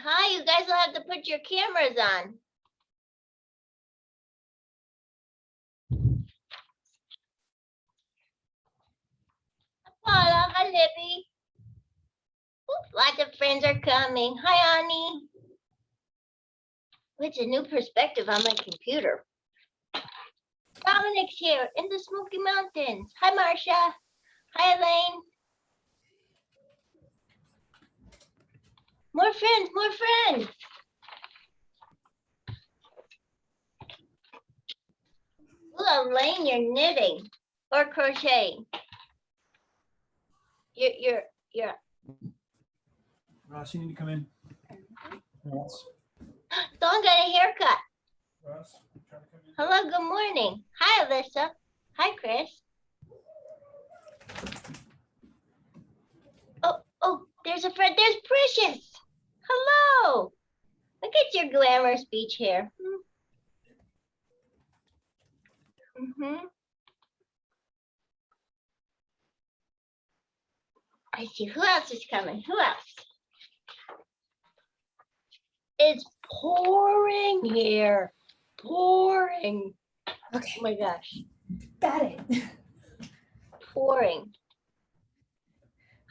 Hi, you guys will have to put your cameras on. Paula, hi, Libby. Lots of friends are coming. Hi, Ani. It's a new perspective on my computer. Dominic's here in the Smoky Mountains. Hi, Marcia. Hi, Elaine. More friends, more friends. Ooh, Elaine, you're knitting or crocheting. You're. Ross, you need to come in. Ross. Dawn got a haircut. Ross, try to come in. Hello, good morning. Hi, Alyssa. Hi, Chris. Oh, there's a friend. There's Precious. Hello. Look at your glamorous beach hair. I see. Who else is coming? Who else? It's pouring here. Pouring. Okay. Oh my gosh. Got it. Pouring.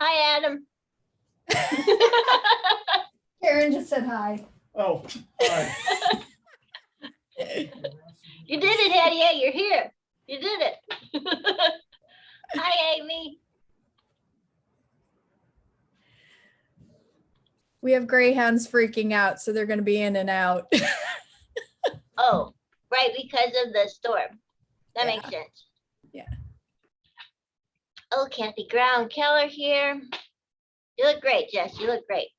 Hi, Adam. Karen just said hi. Oh, all right. You did it, Hattie. Yeah, you're here. You did it. Hi, Amy. We have greyhounds freaking out, so they're going to be in and out. Oh, right, because of the storm. That makes sense. Yeah. Oh, Kathy Brown Keller here. You look great, Jess. You look great.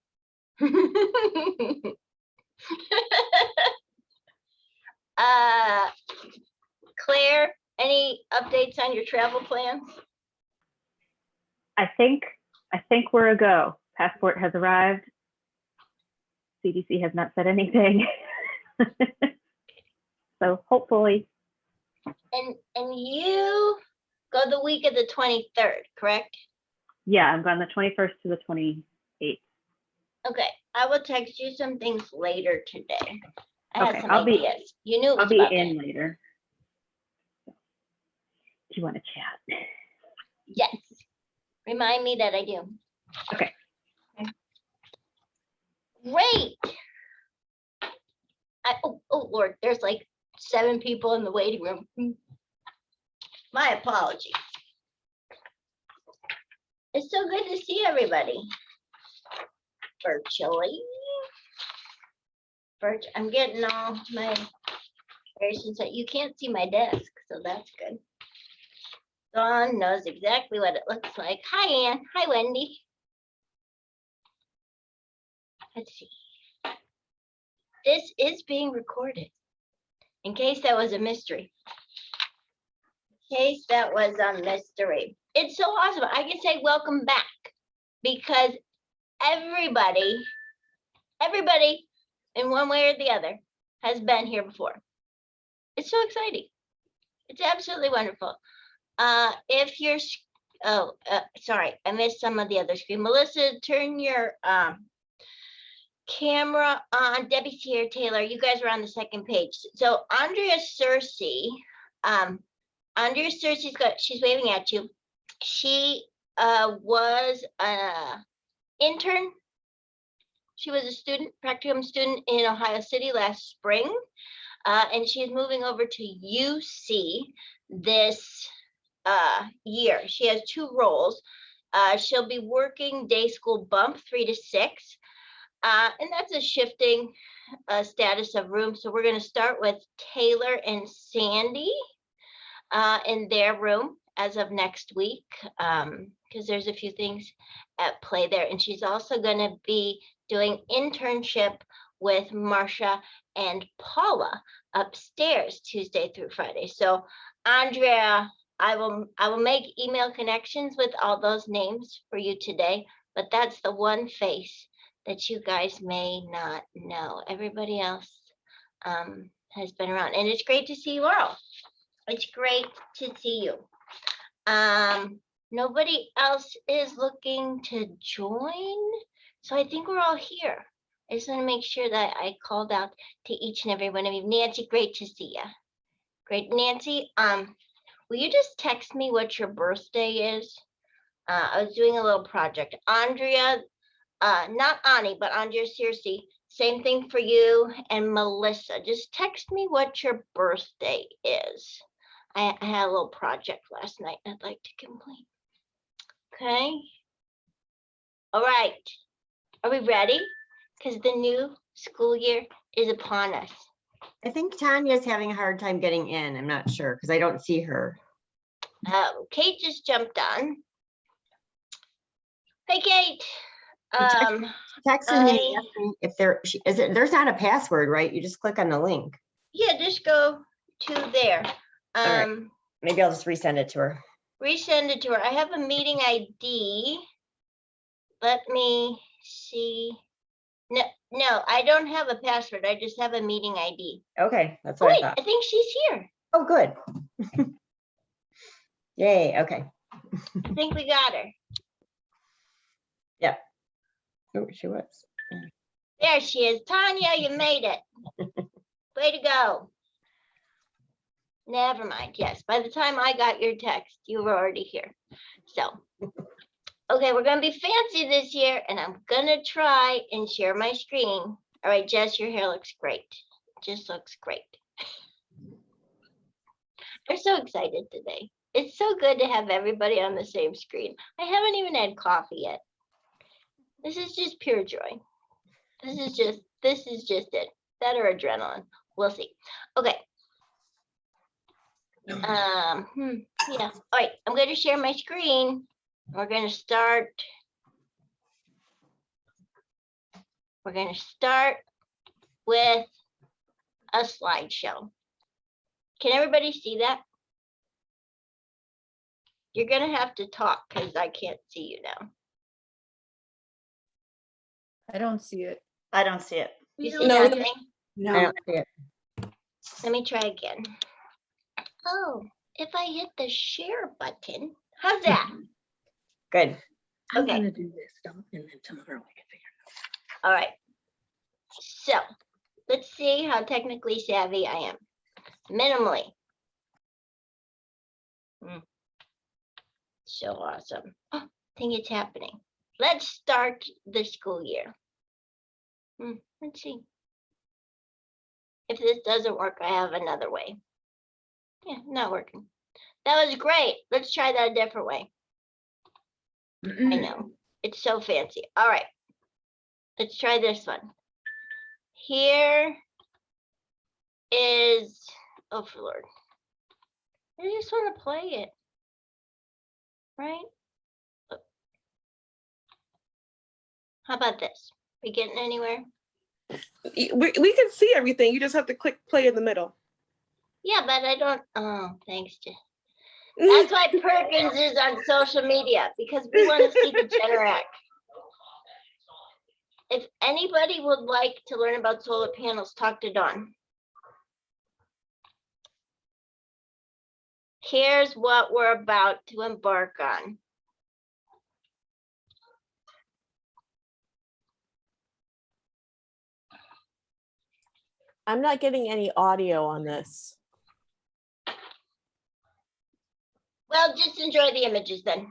Claire, any updates on your travel plans? I think we're a go. Passport has arrived. CDC has not said anything. So hopefully. And you go the week of the 23rd, correct? Yeah, I'm going the 21st to the 28th. Okay, I will text you some things later today. I Okay, have some I'll be- ideas. You knew it was I'll be about in that. later. Do you want to chat? Yes. Remind me that I do. Okay. Great. Oh Lord, there's like 7 people in the waiting room. My apologies. It's so good to see everybody. Virtually. I'm getting all my versions that you can't see my desk, so that's good. Dawn knows exactly what it looks like. Hi, Ann. Hi, Wendy. Let's see. This is being recorded, in case that was a mystery. In case that was a mystery. It's so awesome. I can say welcome back because everybody in one way or the other has been here before. It's so exciting. It's absolutely wonderful. If you're, sorry, I missed some of the other screen. Melissa, turn your camera on. Debbie's here. Taylor, you guys are on the second page. So Andrea Cersei, she's waving at you. She was an intern. She was a student, practicum student in Ohio City last spring, and she is moving over to UC this year. She has 2 roles. She'll be working day school bump 3 to 6. And that's a shifting status of room. So we're going to start with Taylor and Sandy in their room as of next week, because there's a few things at play there. And she's also going to be doing internship with Marcia and Paula upstairs Tuesday through Friday. So Andrea, I will make email connections with all those names for you today, but that's the one face that you guys may not know. Everybody else has been around, and it's great to see you all. It's great to see you. Nobody else is looking to join, so I think we're all here. I just want to make sure that I called out to each and every one of you. Nancy, great to see you. Great, Nancy. Will you just text me what your birthday is? I was doing a little project. Andrea, not Ani, but Andrea Circe, same thing for you. And Melissa, just text me what your birthday is. I had a little project last night I'd like to complete. Okay. All right. Are we ready? Because the new school year is upon us. I think Tanya's having a hard time getting in. I'm not sure because I don't see her. Kate just jumped on. Hey, Kate. Texted me asking if there's not a password, right? You just click on the link. Yeah, just go to there. right. Maybe I'll just resend it to her. Resend it to her. I have a meeting ID. Let me see. No, I don't have a password. I just have a meeting ID. Okay, that's Oh, what wait, I thought. I think she's here. Oh, good. Yay, okay. I think we got her. Yeah. Oh, she was. There she is. Tanya, you made it. Way to go. Never mind. Yes, by the time I got your text, you were already here. So, okay, we're going to be fancy this year, and I'm going to try and share my screen. All right, Jess, your hair looks great. Just looks great. I'm so excited today. It's so good to have everybody on the same screen. I haven't even had coffee yet. This is just pure joy. This is just it. That or adrenaline. We'll see. Okay. Yeah. All right. I'm going to share my screen. We're going to start. We're going to start with a slideshow. Can everybody see that? You're going to have to talk because I can't see you now. I don't see it. I don't see it. You see No. nothing? I No. don't see it. Let me try again. Oh, if I hit the share button, how's that? Good. I'm Okay. gonna do this stuff and then tomorrow I can figure All right. So let's see how technically savvy I am. Minimally. So awesome. Oh, I think it's happening. Let's start the school year. Let's see. If this doesn't work, I have another way. Yeah, not working. That was great. Let's try that a different way. I know. It's so fancy. All right. Let's try this one. Here is, oh, for Lord. I just want to play it. Right? How about this? We getting anywhere? We can see everything. You just have to click play in the middle. Yeah, but I don't. Oh, thanks, Jen. That's why Perkins is on social media, because we want to see the Generac. If anybody would like to learn about solar panels, talk to Dawn. Here's what we're about to embark on. I'm not getting any audio on this. Well, just enjoy the images then.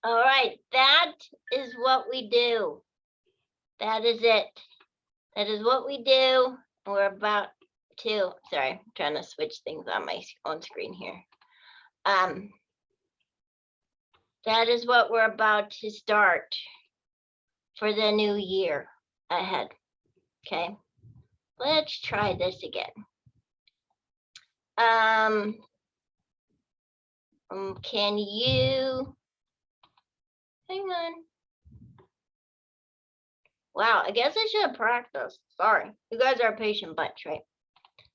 All right, that is what we do. That is it. That is what we do. We're about to, sorry, I'm trying to switch things on my own screen here. That is what we're about to start for the new year ahead. Okay, let's try this again. Can you, hang on. Wow, I guess I should have practiced. Sorry, you guys are a patient bunch, right?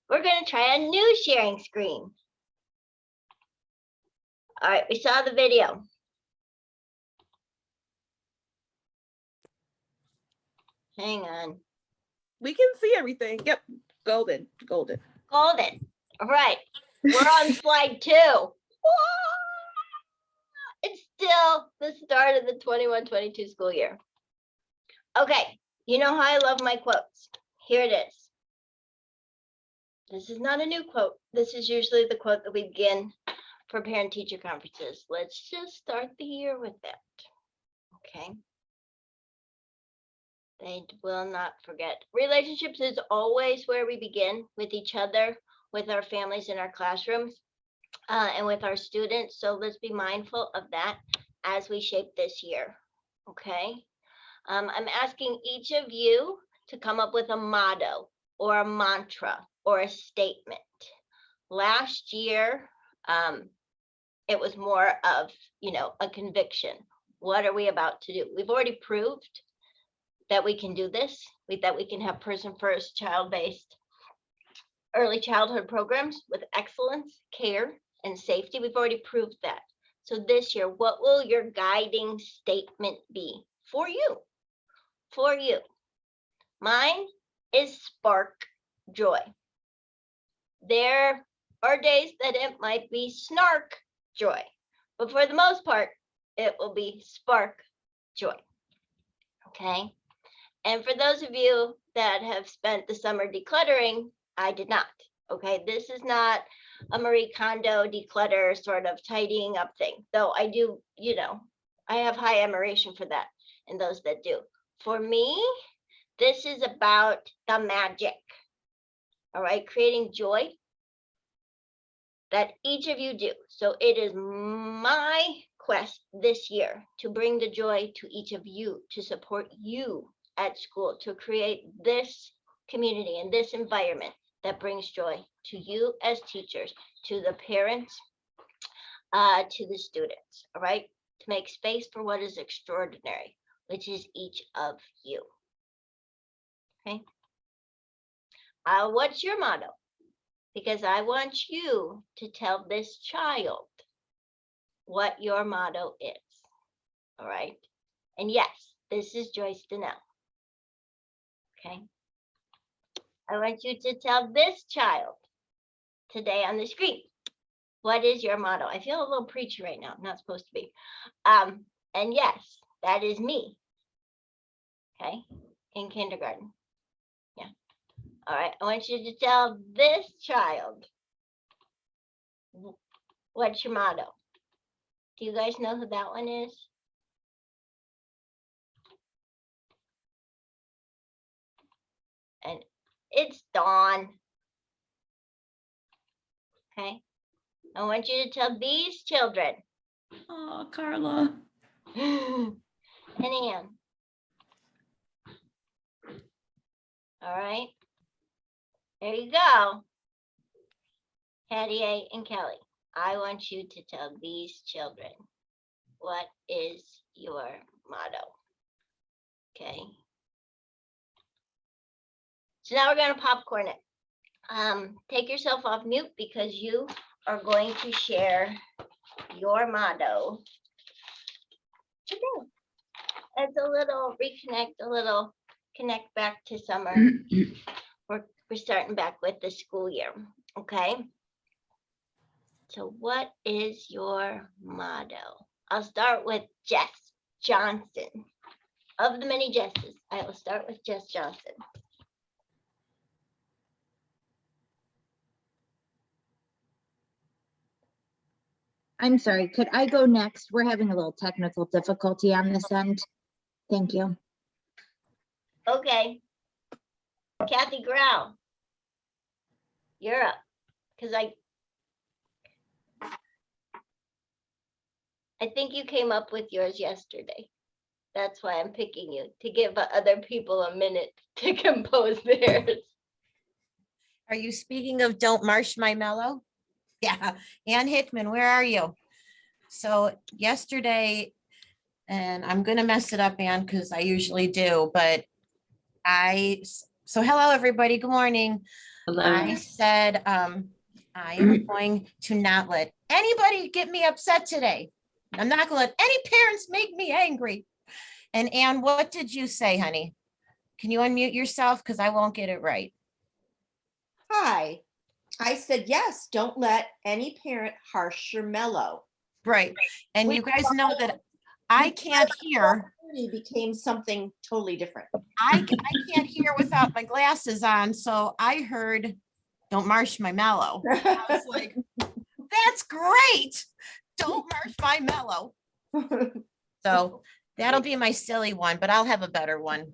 We're gonna try a new sharing screen. All right, we saw the video. Hang on. We can see everything. Yep. Golden. Golden. All right, we're on slide 2. It's still the start of the 21-22 school year. Okay, you know how I love my quotes. Here it is. This is not a new quote. This is usually the quote that we begin for parent-teacher conferences. Let's just start the year with that. Okay. They will not forget. Relationships is always where we begin, with each other, with our families in our classrooms, and with our students. So let's be mindful of that as we shape this year. Okay. I'm asking each of you to come up with a motto or a mantra or a statement. Last year, it was more of, a conviction. What are we about to do? We've already proved that we can do this, that we can have person-first, child-based early childhood programs with excellence, care, and safety. We've already proved that. So this year, what will your guiding statement be for you? For you. Mine is spark joy. There are days that it might be snark joy, but for the most part, it will be spark joy. Okay. And for those of you that have spent the summer decluttering, I did not. Okay. This is not a Marie Kondo declutter sort of tidying up thing, though I do, I have high admiration for that and those that do. For me, this is about the magic. All right, creating joy that each of you do. So it is my quest this year to bring the joy to each of you, to support you at school, to create this community and this environment that brings joy to you as teachers, to the parents, to the students. All right, to make space for what is extraordinary, which is each of you. Okay. What's your motto? Because I want you to tell this child what your motto is. All right. And yes, this is Joyce Donnell. Okay. I want you to tell this child today on the screen, what is your motto? I feel a little preachy right now. I'm not supposed to be. And yes, that is me. Okay. In kindergarten. Yeah. All right. I want you to tell this child, what's your motto? Do you guys know who that one is? And it's Dawn. Okay. I want you to tell these children. Oh, Carla. And Ann. All right. There you go. Hattie A. and Kelly. I want you to tell these children, what is your motto? Okay. So now we're going to popcorn it. Take yourself off mute because you are going to share your motto today. As a little reconnect, a little connect back to summer. We're starting back with the school year. Okay. So what is your motto? I'll start with Jess Johnson. Of the many Jesses, I will start with Jess Johnson. I'm sorry, could I go next? We're having a little technical difficulty on this end. Thank you. Okay. Kathy Grau. You're up. Because I think you came up with yours yesterday. That's why I'm picking you, to give other people a minute to compose theirs. Are you speaking of Don't Marsh My Mellow? Yeah, Ann Hickman, where are you? So yesterday, and I'm gonna mess it up, Ann, because I usually do, but so hello, everybody, good morning. I said, I am going to not let anybody get me upset today. I'm not gonna let any parents make me angry. And Ann, what did you say, honey? Can you unmute yourself? Because I won't get it right. Hi, I said, yes, don't let any parent harsh your mellow. Right. And you guys know that I can't hear. Became something totally different. I can't hear without my glasses on. So I heard, don't marsh my mellow. I was like, that's great. Don't marsh my mellow. So that'll be my silly one, but I'll have a better one.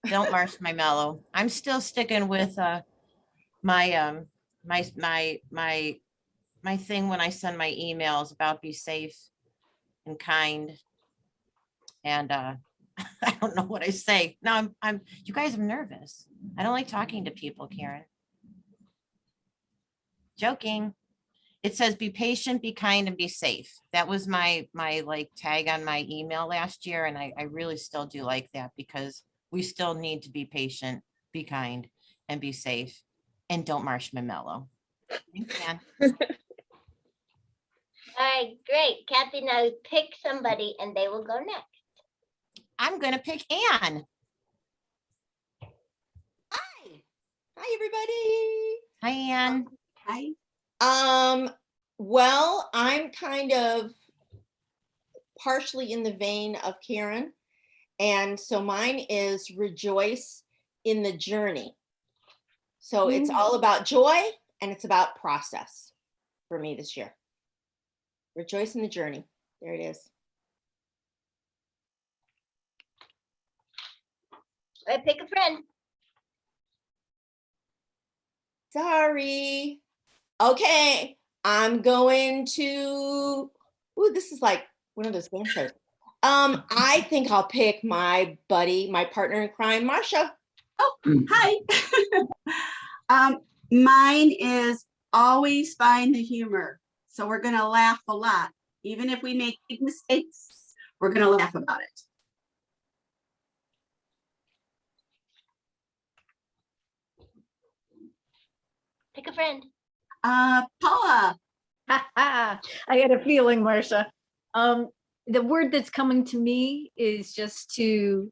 Don't marsh my mellow. I'm still sticking with my thing when I send my emails about be safe and kind. And I don't know what I say. No, you guys, I'm nervous. I don't like talking to people, Karen. Joking. It says be patient, be kind, and be safe. That was my like tag on my email last year. And I really still do like that because we still need to be patient, be kind, and be safe. And don't marsh my mellow. Thanks, Ann. All right, great. Kathy, now pick somebody and they will go next. I'm gonna pick Ann. Hi, everybody. Hi, Ann. Hi. Well, I'm kind of partially in the vein of Karen. And so mine is rejoice in the journey. So it's all about joy and it's about process for me this year. Rejoice in the journey. There it is. All right, pick a friend. Sorry. Okay, I'm going to, ooh, this is like one of those game shows. I think I'll pick my buddy, my partner in crime, Marsha. Oh, hi. Mine is always find the humor. So we're gonna laugh a lot. Even if we make big mistakes, we're gonna laugh about it. Pick a friend. Paula. I had a feeling, Marcia. The word that's coming to me is just to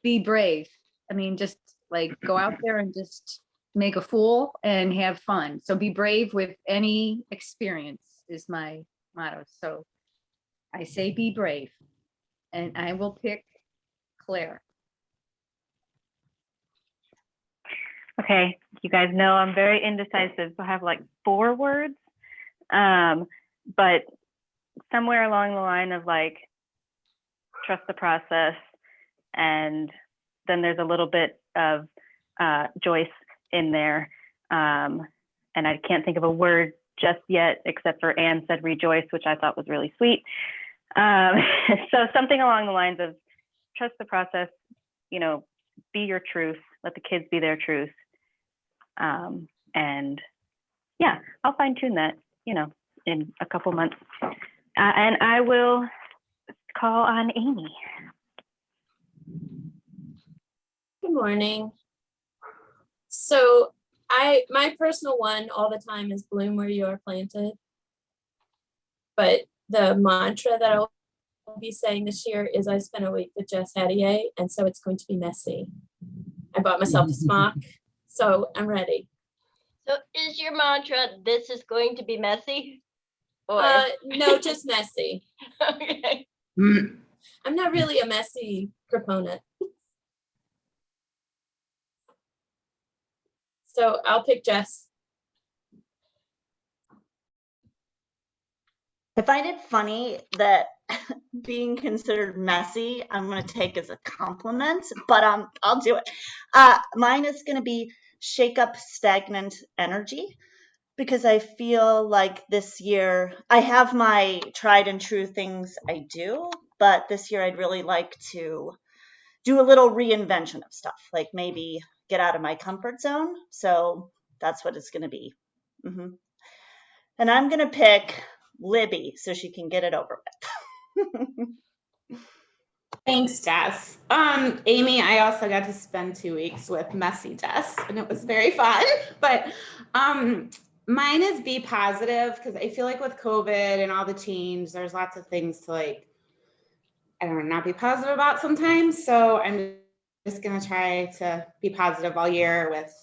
be brave. I mean, just like go out there and just make a fool and have fun. So be brave with any experience is my motto. So I say be brave, and I will pick Claire. Okay, you guys know I'm very indecisive. So I have like 4 words, but somewhere along the line of like trust the process, and then there's a little bit of Joyce in there, and I can't think of a word just yet except for Anne said rejoice, which I thought was really sweet. So something along the lines of trust the process, you know, be your truth, let the kids be their truth. And yeah, I'll fine tune that, you know, in a couple months. And I will call on Amy. Good morning. So my personal one all the time is bloom where you are planted. But the mantra that I'll be saying this year is I spent a week with Jess Hattier, and so it's going to be messy. I bought myself a smock, so I'm ready. So is your mantra, this is going to be messy? Or No, just messy. okay. I'm not really a messy proponent. So I'll pick Jess. I find it funny that being considered messy, I'm going to take as a compliment, but I'll do it. Mine is going to be shake up stagnant energy, because I feel like this year I have my tried and true things I do, but this year I'd really like to do a little reinvention of stuff, like maybe get out of my comfort zone. So that's what it's going to be. And I'm going to pick Libby so she can get it over with. Thanks, Jess. Amy, I also got to spend 2 weeks with Messy Jess, and it was very fun. But mine is be positive, because I feel like with COVID and all the change, there's lots of things to, like, I don't know, not be positive about sometimes. So I'm just gonna try to be positive all year with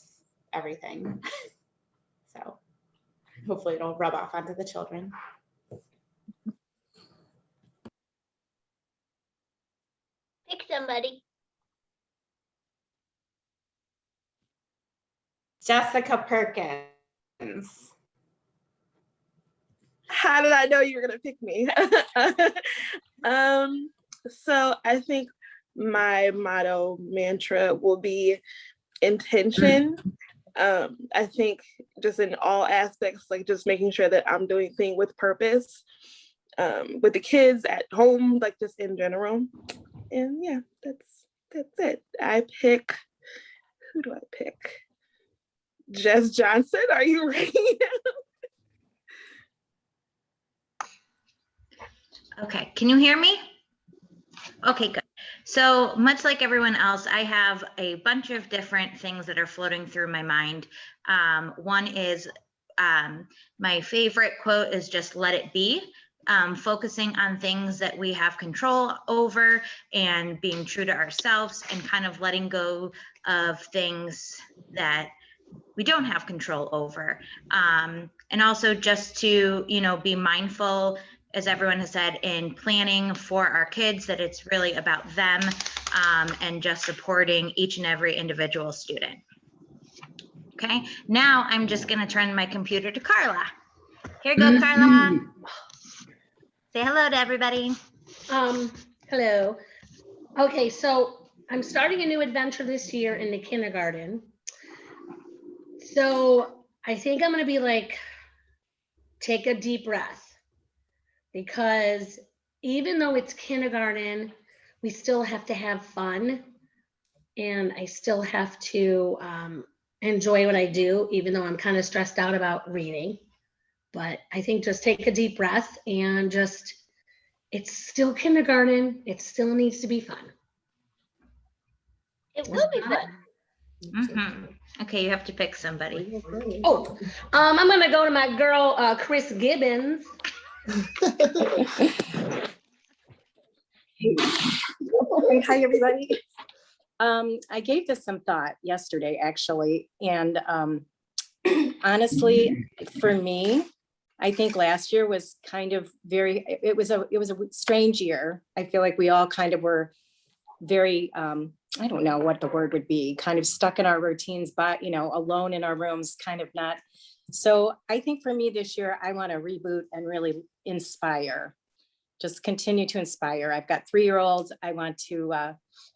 everything. So hopefully it'll rub off onto the children. Pick somebody. Jessica Perkins. How did I know you were gonna pick me? So I think my motto mantra will be intention. I think just in all aspects, like just making sure that I'm doing things with purpose, with the kids at home, like just in general. And yeah, that's it. Who do I pick? Jess Johnson, are you ready? Okay, can you hear me? Okay, good. So much like everyone else, I have a bunch of different things that are floating through my mind. One is my favorite quote is just let it be. Focusing on things that we have control over and being true to ourselves and kind of letting go of things that we don't have control over. And also just to, be mindful, as everyone has said, in planning for our kids, that it's really about them and just supporting each and every individual student. Okay, now I'm just gonna turn my computer to Carla. Here you go, Carla. Say hello to everybody. Hello. Okay, so I'm starting a new adventure this year in the kindergarten. So I think I'm gonna be like, take a deep breath, because even though it's kindergarten, we still have to have fun, and I still have to enjoy what I do, even though I'm kind of stressed out about reading. But I think just take a deep breath and just, it's still kindergarten. It still needs to be fun. It will be fun. Mm-hmm. Okay, you have to pick somebody. Oh, I'm gonna go to my girl, Chris Gibbons. Hi, everybody. I gave this some thought yesterday, actually, and honestly, for me, I think last year was kind of it was a strange year. I feel like we all kind of were very, I don't know what the word would be, kind of stuck in our routines, but alone in our rooms, kind of not. So I think for me this year, I want to reboot and really inspire, just continue to inspire. I've got 3-year-olds. I want to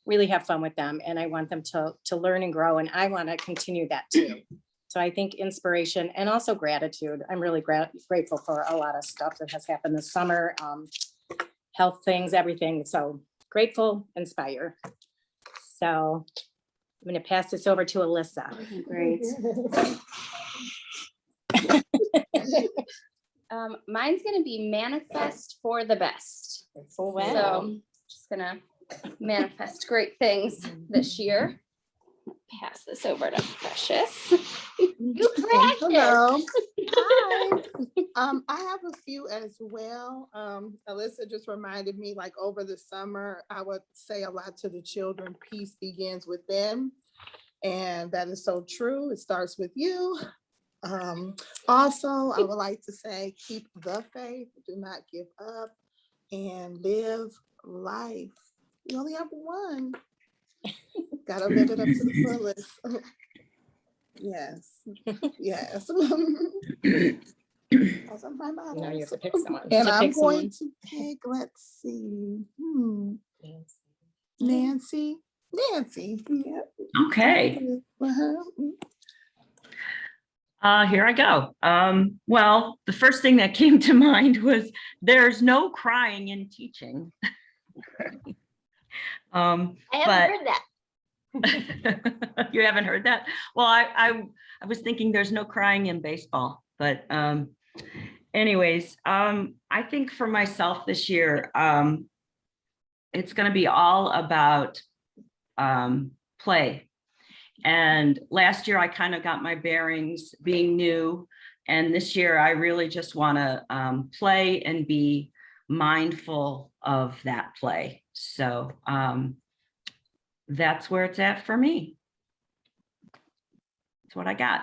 really have fun with them, and I want them to learn and grow, and I want to continue that too. So I think inspiration and also gratitude. I'm really grateful for a lot of stuff that has happened this summer, health things, everything. So grateful, inspire. So I'm going to pass this over to Alyssa. Great. Mine's going to be manifest for the best. Oh, wow. So just going to manifest great things this year. Pass this over to Precious. You precious. Hello. Hi. I have a few as well. Alyssa just reminded me, like over the summer, I would say a lot to the children, peace begins with them. And that is so true. It starts with you. Also, I would like to say, keep the faith, do not give up, and live life. You only have one. Gotta live it up to the fullest. Yes. Yes. Those are my models. Now you have to pick someone. And To I'm pick going someone. to pick, let's see, Nancy. Nancy. Yeah. Okay. Uh-huh. Here I go. Well, the first thing that came to mind was there's no crying in teaching. I haven't heard that. You haven't heard that? Well, I was thinking there's no crying in baseball, but anyways, I think for myself this year, it's going to be all about play. And last year I kind of got my bearings being new. And this year I really just want to play and be mindful of that play. So that's where it's at for me. That's what I got.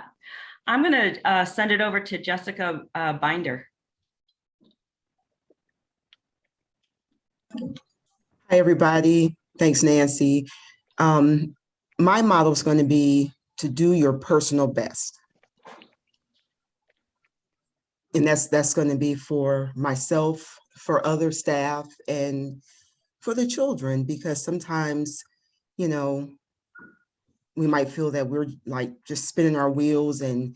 I'm going to send it over to Jessica Binder. Hi, everybody. Thanks, Nancy. My motto is going to be to do your personal best. And that's going to be for myself, for other staff, and for the children, because sometimes, you know, we might feel that we're like just spinning our wheels and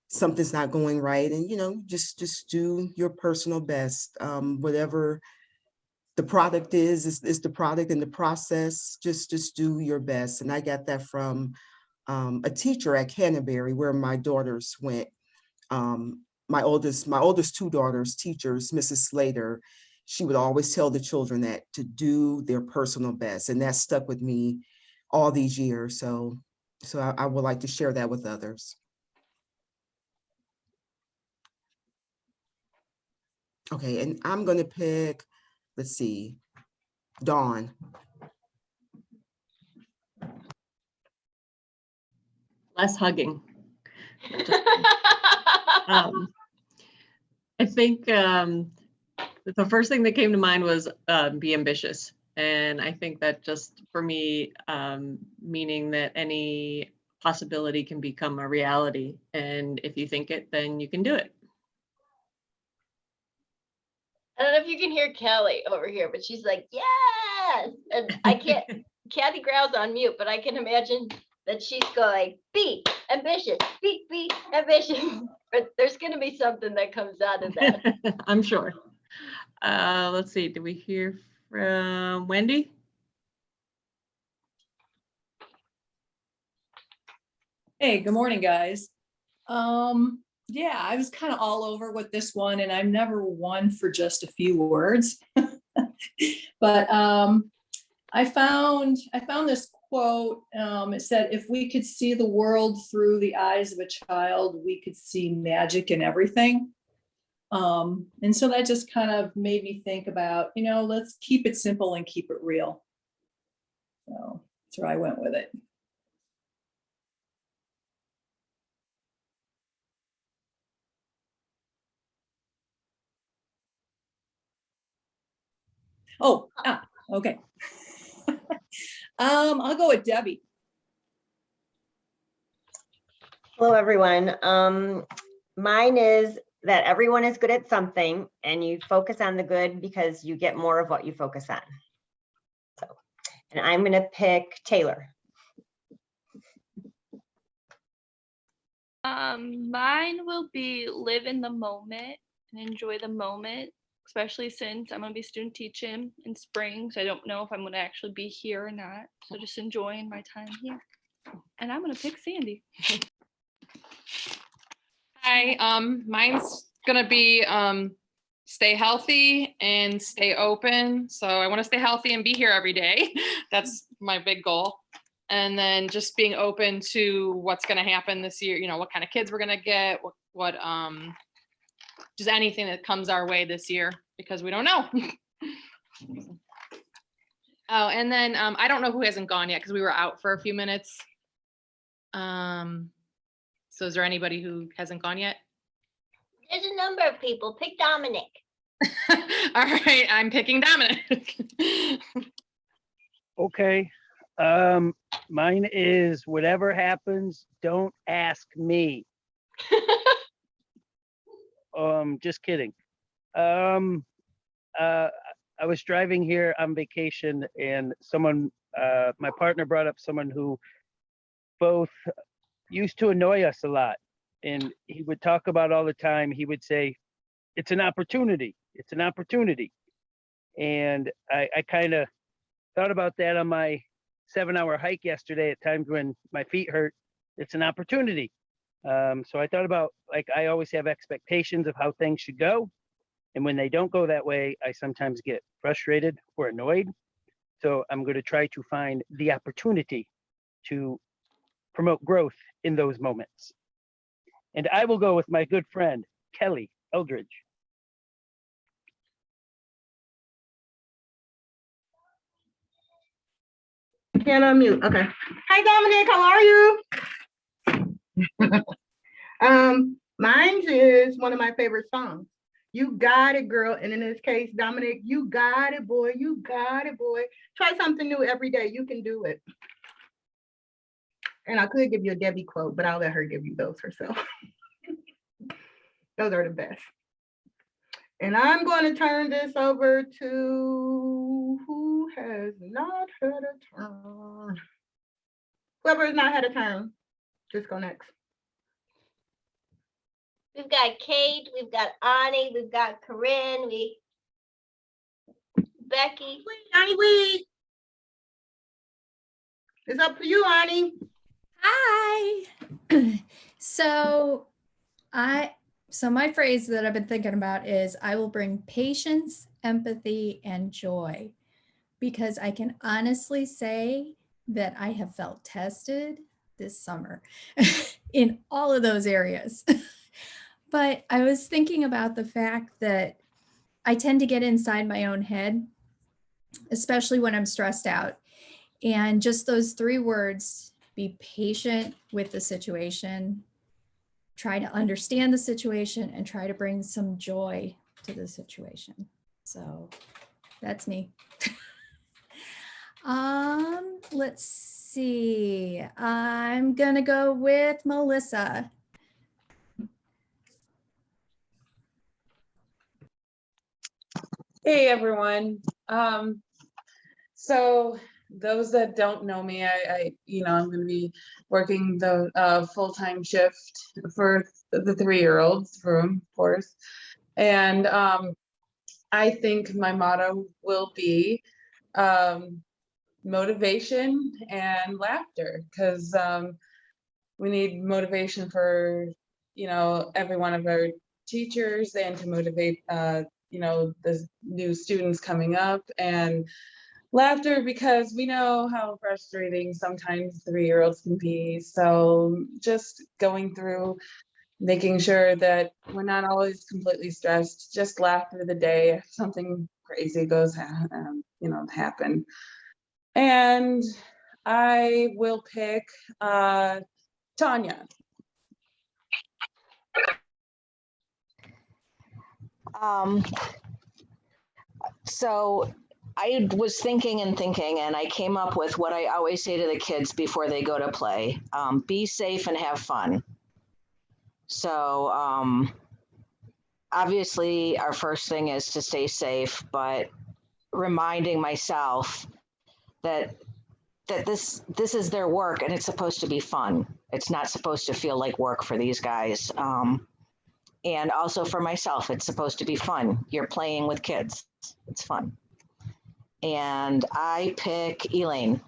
something's not going right. And, you know, just do your personal best. Whatever the product is the product, and the process, just do your best. And I got that from a teacher at Canterbury, where my daughters went. My oldest two daughters, teachers, Mrs. Slater, she would always tell the children that to do their personal best. And that stuck with me all these years. So I would like to share that with others. Okay, and I'm gonna pick, let's see, Dawn. Less hugging. I think the first thing that came to mind was be ambitious. And I think that just for me, meaning that any possibility can become a reality. And if you think it, then you can do it. I don't know if you can hear Kelly over here, but she's like, yes. And I can't, Kathy growls on mute, but I can imagine that she's going, be ambitious, be ambitious. But there's going to be something that comes out of that. I'm sure. Let's see, did we hear from Wendy? Hey, good morning, guys. Yeah, I was kind of all over with this one, and I'm never one for just a few words. But I found this quote. It said, if we could see the world through the eyes of a child, we could see magic in everything. And so that just kind of made me think about, you know, let's keep it simple and keep it real. So that's where I went with it. Oh, okay. I'll go with Debbie. Hello, everyone. Mine is that everyone is good at something, and you focus on the good because you get more of what you focus on. So, and I'm going to pick Taylor. Mine will be live in the moment and enjoy the moment, especially since I'm going to be student teaching in spring. So I don't know if I'm going to actually be here or not. So just enjoying my time here. And I'm going to pick Sandy. Hi, mine's going to be stay healthy and stay open. So I want to stay healthy and be here every day. That's my big goal. And then just being open to what's going to happen this year, you know, what kind of kids we're going to get, what just anything that comes our way this year, because we don't know. Oh, and then I don't know who hasn't gone yet because we were out for a few minutes. So is there anybody who hasn't gone yet? There's a number of people. Pick Dominic. All right, I'm picking Dominic. Okay. Mine is whatever happens, don't ask me. Just kidding. Um, uh, I was driving here on vacation and someone, my partner brought up someone who both used to annoy us a lot. And he would talk about all the time. He would say, it's an opportunity. It's an opportunity. And I kind of thought about that on my 7-hour hike yesterday at times when my feet hurt. It's an opportunity. So I thought about, like, I always have expectations of how things should go. And when they don't go that way, I sometimes get frustrated or annoyed. So I'm going to try to find the opportunity to promote growth in those moments. And I will go with my good friend, Kelly Eldridge. Can't unmute. Okay. Hi, Dominic. How are you? Mine is one of my favorite songs. You got it, girl. And in this case, Dominic, you got it, boy. You got it, boy. Try something new every day. You can do it. And I could give you a Debbie quote, but I'll let her give you those herself. Those are the best. And I'm going to turn this over to who has not had a turn. Whoever has not had a turn, just go next. We've got Kate, we've got Ani, we've got Corinne, Becky. Ani, wait. It's up to you, Ani. Hi. So my phrase that I've been thinking about is I will bring patience, empathy, and joy, because I can honestly say that I have felt tested this summer in all of those areas. But I was thinking about the fact that I tend to get inside my own head, especially when I'm stressed out. And just those 3 words, be patient with the situation, try to understand the situation, and try to bring some joy to the situation. So that's me. Let's see. I'm gonna go with Melissa. Hey everyone. So those that don't know me, I'm going to be working the full-time shift for the 3-year-olds room, of course. And I think my motto will be motivation and laughter, because we need motivation for, every one of our teachers, and to motivate, the new students coming up, and laughter, because we know how frustrating sometimes 3-year-olds can be. So just going through, making sure that we're not always completely stressed, just laugh through the day if something crazy goes happen. And I will pick Tanya. So I was thinking and I came up with what I always say to the kids before they go to play. Be safe and have fun. So obviously our first thing is to stay safe, but reminding myself that this is their work and it's supposed to be fun. It's not supposed to feel like work for these guys. And also for myself, it's supposed to be fun. You're playing with kids. It's fun. And I pick Elaine.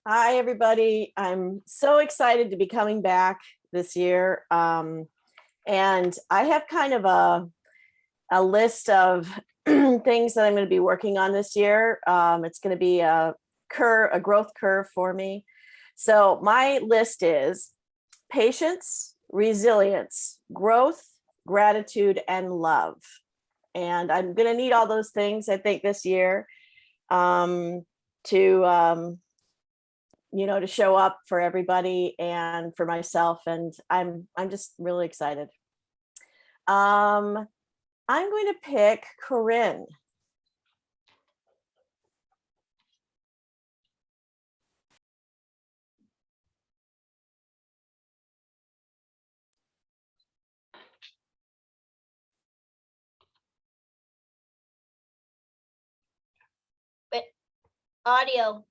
Hi, everybody. I'm so excited to be coming back this year. And I have kind of a list of things that I'm going to be working on this year. It's going to be a growth curve for me. So my list is patience, resilience, growth, gratitude, and love. And I'm going to need all those things, I think, this year to show up for everybody and for myself. And I'm just really excited. I'm going to pick Corinne. Audio.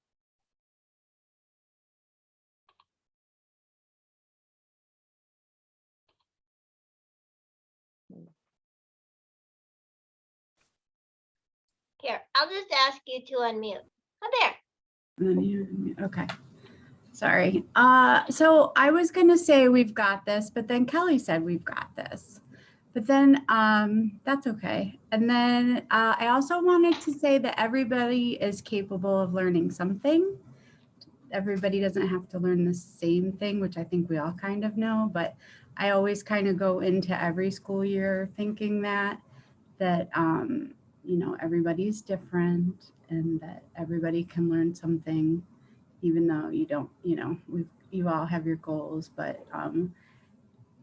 Here, I'll just ask you to unmute. Oh, there. Okay. Sorry. So I was gonna say we've got this, but then Kelly said we've got this. But then that's okay. And then I also wanted to say that everybody is capable of learning something. Everybody doesn't have to learn the same thing, which I think we all kind of know, but I always kind of go into every school year thinking that you know, everybody's different and that everybody can learn something, even though you don't, you know, you all have your goals, but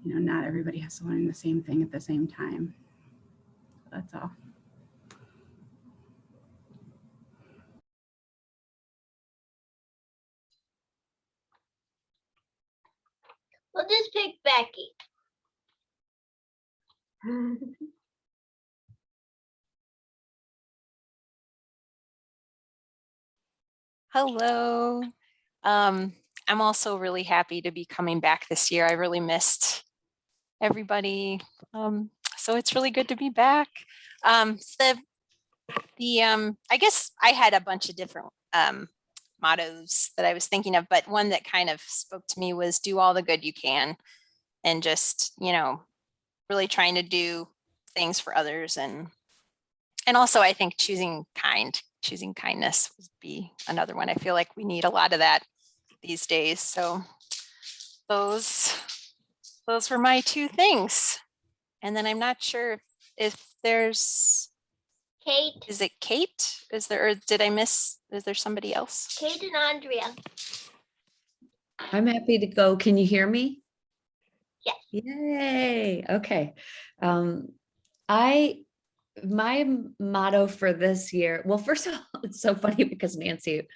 you know, not everybody has to learn the same thing at the same time. That's all. We'll just pick Becky. Hello. I'm also really happy to be coming back this year. I really missed everybody. So it's really good to be back. I guess I had a bunch of different mottos that I was thinking of, but one that kind of spoke to me was do all the good you can and just, you know, really trying to do things for others. And also I think choosing kindness would be another one. I feel like we need a lot of that these days. So those were my two things. And then I'm not sure if there's Kate. Is it Kate? Is there, or did I miss, is there somebody else? Kate and Andrea. I'm happy to go. Can you hear me? Yes. Yay. Okay. My motto for this year, well, first of all, it's so funny because Nancy,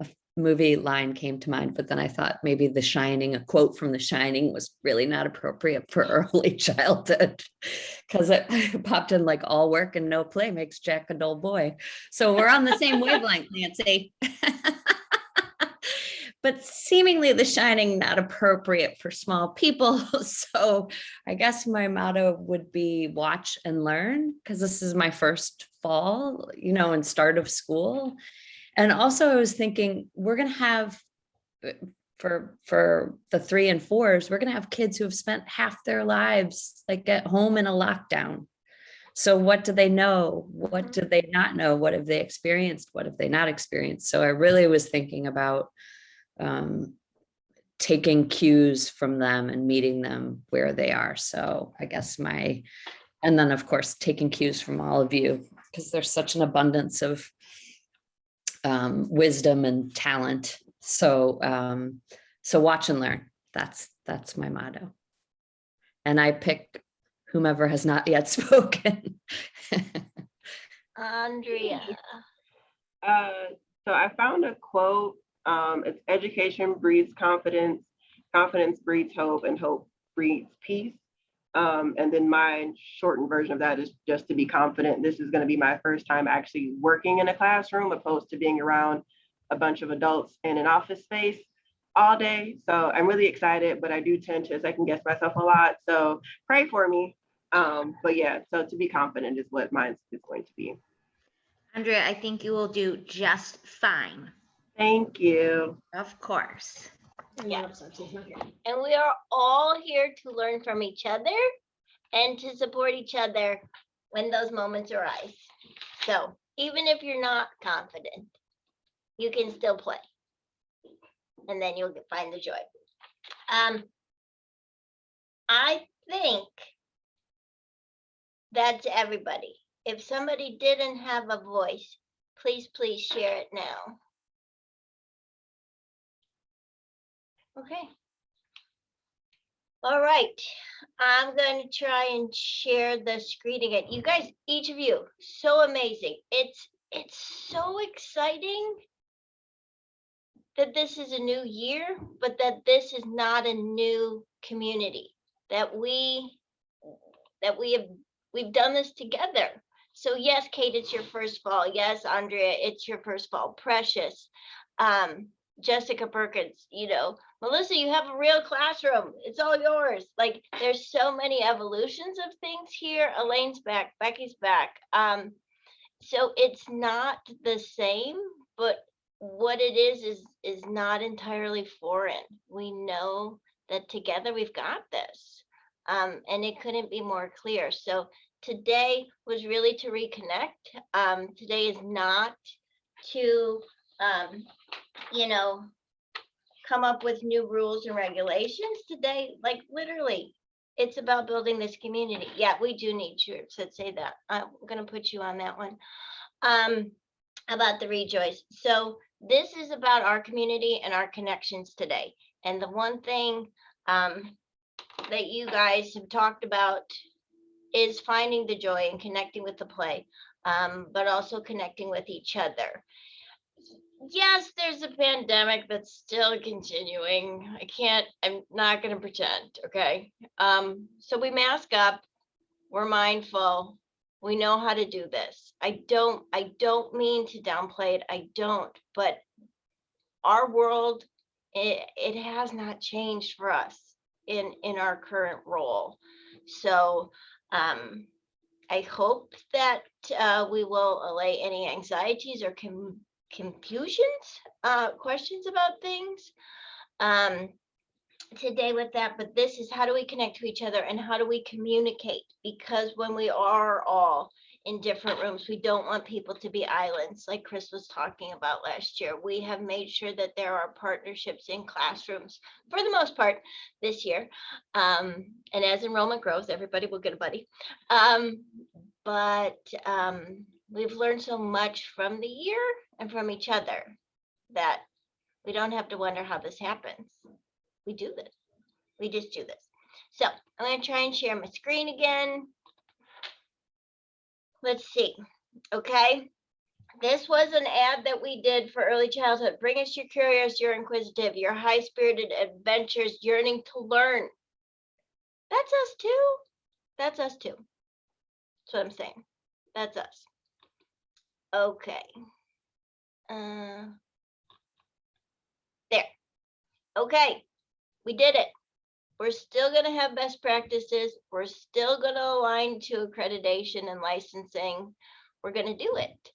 a movie line came to mind, but then I thought maybe The Shining, a quote from The Shining was really not appropriate for early childhood because it popped in like all work and no play makes Jack a dull boy. So we're on the same wavelength, Nancy. But seemingly The Shining not appropriate for small people. So I guess my motto would be watch and learn, because this is my first fall, you know, and start of school. And also I was thinking we're going to have for the 3 and 4s, we're going to have kids who have spent half their lives like at home in a lockdown. So what do they know? What do they not know? What have they experienced? What have they not experienced? So I really was thinking about taking cues from them and meeting them where they are. So I guess and then of course, taking cues from all of you, because there's such an abundance of wisdom and talent. So, so watch and learn. That's my motto. And I pick whomever has not yet spoken. Andrea. So I found a quote. It's education breeds confidence, confidence breeds hope, and hope breeds peace. And then my shortened version of that is just to be confident. This is going to be my first time actually working in a classroom opposed to being around a bunch of adults in an office space all day. So I'm really excited, but I do tend to second guess myself a lot. So pray for me. But yeah, so to be confident is what mine is going to be. Andrea, I think you will do just fine. Thank you. Of course. Yes. And we are all here to learn from each other and to support each other when those moments arise. So even if you're not confident, you can still play. And then you'll find the joy. I think that's everybody. If somebody didn't have a voice, please share it now. Okay. All right. I'm going to try and share the screen again. You guys, each of you, so amazing. It's so exciting that this is a new year, but that this is not a new community, that we've done this together. So yes, Kate, it's your first fall. Yes, Andrea, it's your first fall. Precious, Jessica Perkins, Melissa, you have a real classroom. It's all yours. Like, there's so many evolutions of things here. Elaine's back, Becky's back. So it's not the same, but what it is not entirely foreign. We know that together we've got this. And it couldn't be more clear. So today was really to reconnect. Today is not to, come up with new rules and regulations. Today, like literally, it's about building this community. Yeah, we do need shirts that say that. I'm going to put you on that one. About the rejoice. So this is about our community and our connections today. And the one thing that you guys have talked about is finding the joy and connecting with the play, but also connecting with each other. Yes, there's a pandemic that's still continuing. I'm not going to pretend, okay? So we mask up, we're mindful, we know how to do this. I don't mean to downplay it, I don't, but our world, it has not changed for us in our current role. So I hope that we will allay any anxieties or confusions, questions about things today with that. But this is, how do we connect to each other and how do we communicate? Because when we are all in different rooms, we don't want people to be islands like Chris was talking about last year. We have made sure that there are partnerships in classrooms for the most part this year. And as enrollment grows, everybody will get a buddy. But we've learned so much from the year and from each other that we don't have to wonder how this happens. We do this. We just do this. So I'm going to try and share my screen again. Let's see. Okay. This was an ad that we did for early childhood. Bring us your curious, your inquisitive, your high-spirited adventures, yearning to learn. That's us too. That's us too. That's what I'm saying. That's us. Okay. There. Okay. We did it. We're still going to have best practices. We're still going to align to accreditation and licensing. We're going to do it.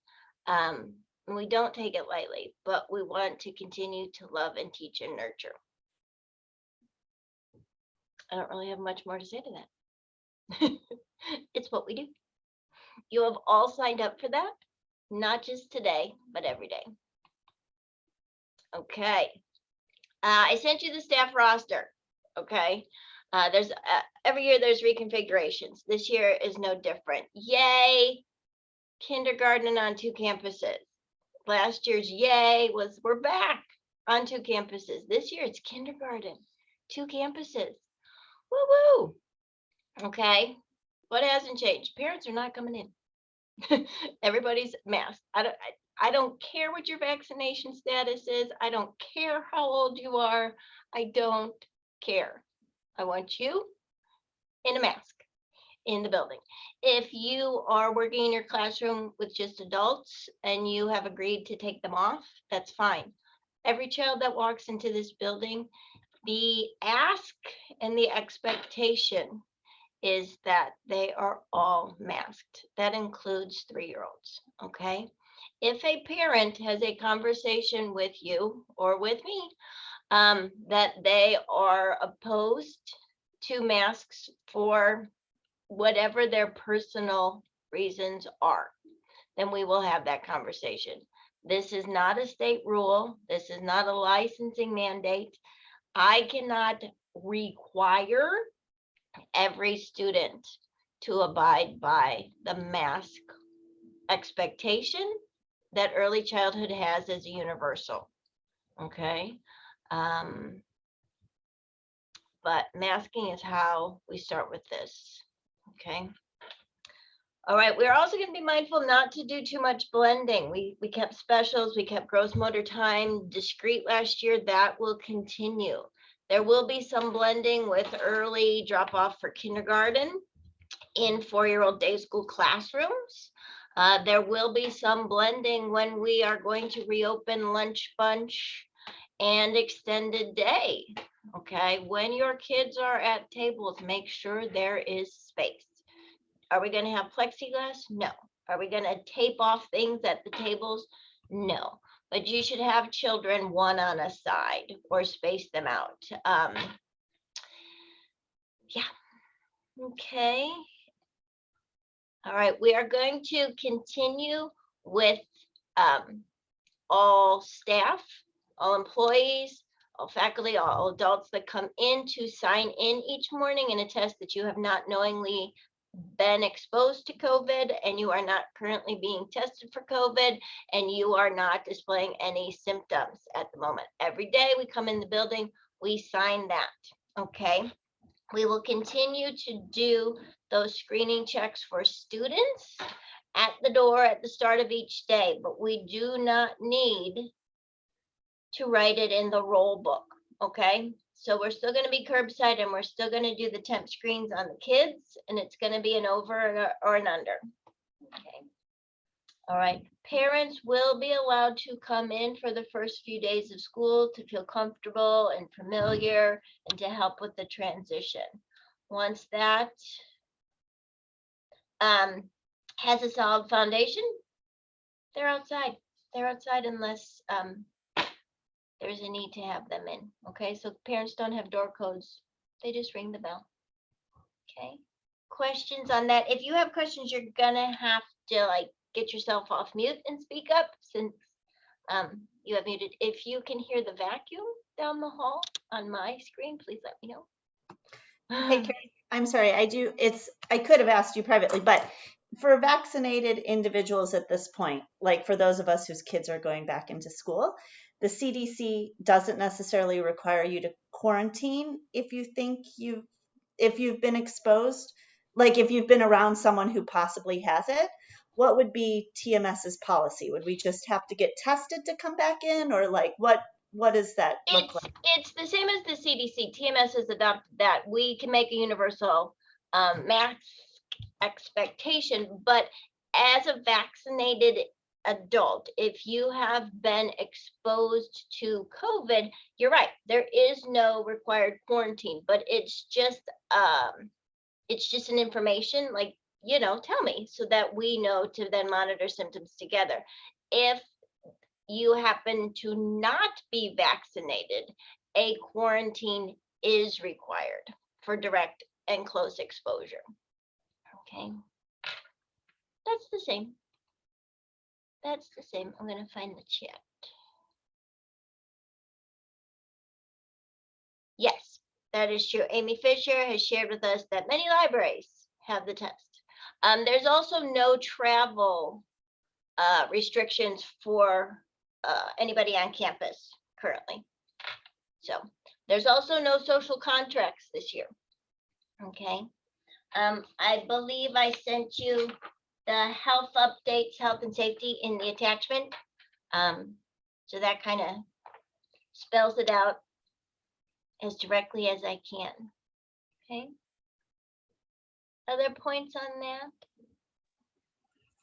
And we don't take it lightly, but we want to continue to love and teach and nurture. I don't really have much more to say to that. It's what we do. You have all signed up for that, not just today, but every day. Okay. I sent you the staff roster. Okay. There's every year there's reconfigurations. This year is no different. Yay. Kindergarten on 2 campuses. Last year's yay was we're back on 2 campuses. This year it's kindergarten, 2 campuses. Woo woo. Okay. What hasn't changed? Parents are not coming in. Everybody's masked. I don't care what your vaccination status is. I don't care how old you are. I don't care. I want you in a mask in the building. If you are working in your classroom with just adults and you have agreed to take them off, that's fine. Every child that walks into this building, the ask and the expectation is that they are all masked. That includes 3-year-olds, okay? If a parent has a conversation with you or with me that they are opposed to masks for whatever their personal reasons are, then we will have that conversation. This is not a state rule. This is not a licensing mandate. I cannot require every student to abide by the mask expectation that early childhood has as a universal. Okay. But masking is how we start with this. Okay. All right. We're also going to be mindful not to do too much blending. We kept specials. We kept gross motor time discrete last year. That will continue. There will be some blending with early drop off for kindergarten in 4-year-old day school classrooms. There will be some blending when we are going to reopen lunch bunch and extended day. Okay, when your kids are at tables, make sure there is space. Are we going to have plexiglass? No. Are we going to tape off things at the tables? No. But you should have children one on a side or space them out. Yeah. Okay. All right. We are going to continue with all staff, all employees, all faculty, all adults that come in to sign in each morning and attest that you have not knowingly been exposed to COVID and you are not currently being tested for COVID and you are not displaying any symptoms at the moment. Every day we come in the building, we sign that, okay? We will continue to do those screening checks for students at the door at the start of each day, but we do not need to write it in the roll book, okay? So we're still going to be curbside and we're still going to do the temp screens on the kids, and it's going to be an over or an under, okay? All right, parents will be allowed to come in for the first few days of school to feel comfortable and familiar and to help with the transition. Once that has a solid foundation, they're outside. They're outside unless there's a need to have them in. Okay, so parents don't have door codes. They just ring the bell. Okay, questions on that? If you have questions, you're gonna have to like get yourself off mute and speak up since you have muted. If you can hear the vacuum down the hall on my screen, please let me know. Hey, Carrie, I'm sorry. I could have asked you privately, but for vaccinated individuals at this point, like for those of us whose kids are going back into school, the CDC doesn't necessarily require you to quarantine if you think if you've been exposed, like if you've been around someone who possibly has it. What would be TMS's policy? Would we just have to get tested to come back in, or like what does that look like? It's the same as the CDC. TMS has adopted that. We can make a universal mask expectation, but as a vaccinated adult, if you have been exposed to COVID, you're right. There is no required quarantine, but it's just an information, like, you know, tell me so that we know to then monitor symptoms together. If you happen to not be vaccinated, a quarantine is required for direct and close exposure. Okay, that's the same. That's the same. I'm going to find the chat. Yes, that is true. Amy Fisher has shared with us that many libraries have the test. There's also no travel restrictions for anybody on campus currently. So there's also no social contracts this year. Okay. I believe I sent you the health updates, health and safety in the attachment. So that kind of spells it out as directly as I can. Okay. Other points on that?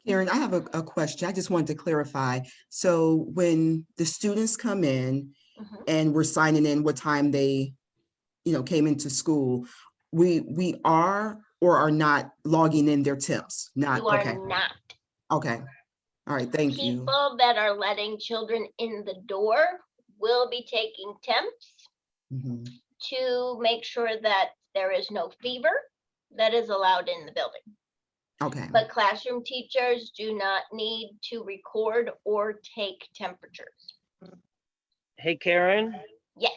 Karen, I have a question. I just wanted to clarify. So when the students come in and we're signing in what time they, came into school, we are or are not logging in their temps? Not, You are okay. not. Okay. All right, thank you. People that are letting children in the door will be taking temps to make sure that there is no fever that is allowed in the building. Okay. But classroom teachers do not need to record or take temperatures. Hey, Karen, Yes.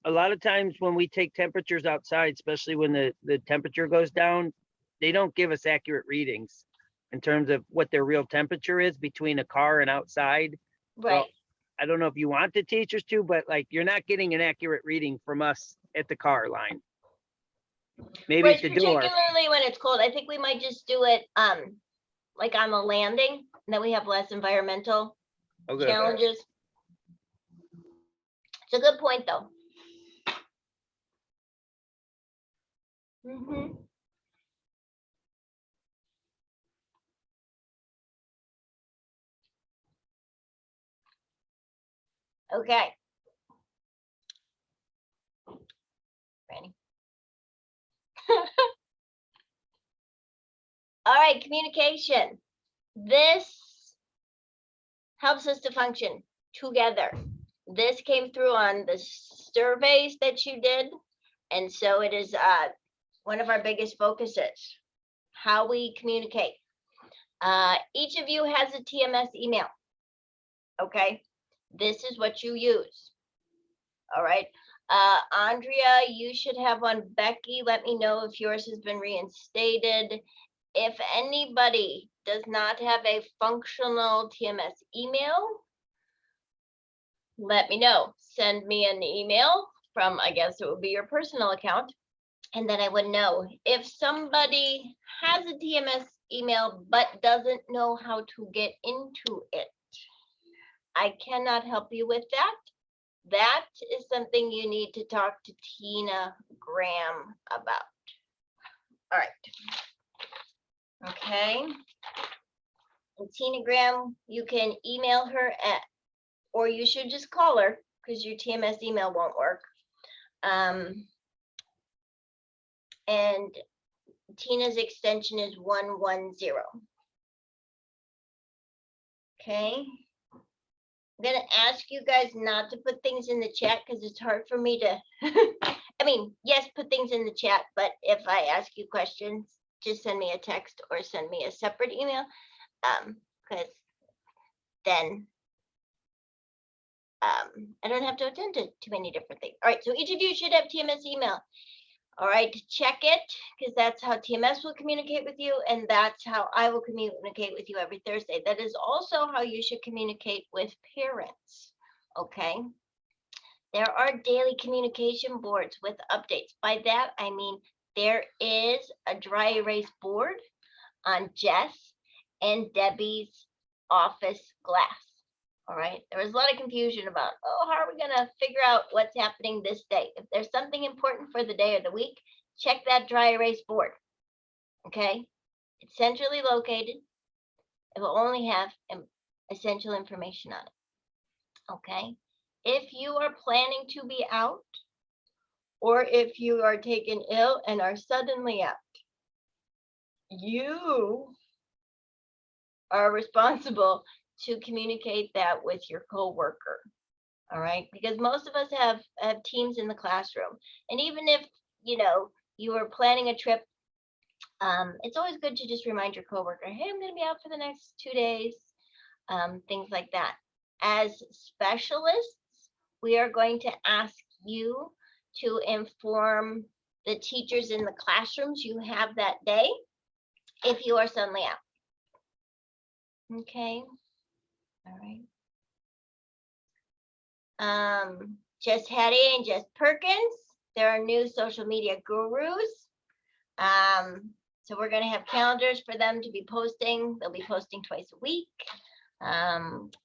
a lot of times when we take temperatures outside, especially when the temperature goes down, they don't give us accurate readings in terms of what their real temperature is between a car and outside. Right. So I don't know if you want the teachers to, but like you're not getting an accurate reading from us at the car line. Maybe Right, at the door. particularly when it's cold. I think we might just do it like on the landing, and then we have less environmental challenges. It's a good point though. Okay. Ready? All right, communication. This helps us to function together. This came through on the surveys that you did. And so it is one of our biggest focuses, how we communicate. Each of you has a TMS email. Okay, this is what you use. All right. Andrea, you should have one. Becky, let me know if yours has been reinstated. If anybody does not have a functional TMS email, let me know. Send me an email from, I guess it would be your personal account, and then I would know. If somebody has a TMS email but doesn't know how to get into it, I cannot help you with that. That is something you need to talk to Tina Graham about. All right. Okay. And Tina Graham, you can email her at, or you should just call her because your TMS email won't work. And Tina's extension is 110. Okay. I'm gonna ask you guys not to put things in the chat because it's hard for me to, I mean, yes, put things in the chat, but if I ask you questions, just send me a text or send me a separate email, because then I don't have to attend to too many different things. All right, so each of you should have TMS email. All right, check it, because that's how TMS will communicate with you, and that's how I will communicate with you every Thursday. That is also how you should communicate with parents, okay? There are daily communication boards with updates. By that, I mean there is a dry erase board on Jess and Debbie's office glass. All right, there was a lot of confusion about, oh, how are we gonna figure out what's happening this day? If there's something important for the day or the week, check that dry erase board, okay? It's centrally located. It will only have essential information on it, okay? If you are planning to be out, or if you are taken ill and are suddenly out, you are responsible to communicate that with your coworker. All right, because most of us have teams in the classroom, and even if you are planning a trip, it's always good to just remind your coworker, hey, I'm going to be out for the next 2 days, things like that. As specialists, we are going to ask you to inform the teachers in the classrooms you have that day if you are suddenly out. Okay. All right. Jess Hattie and Jess Perkins, there are new social media gurus. So we're going to have calendars for them to be posting. They'll be posting twice a week.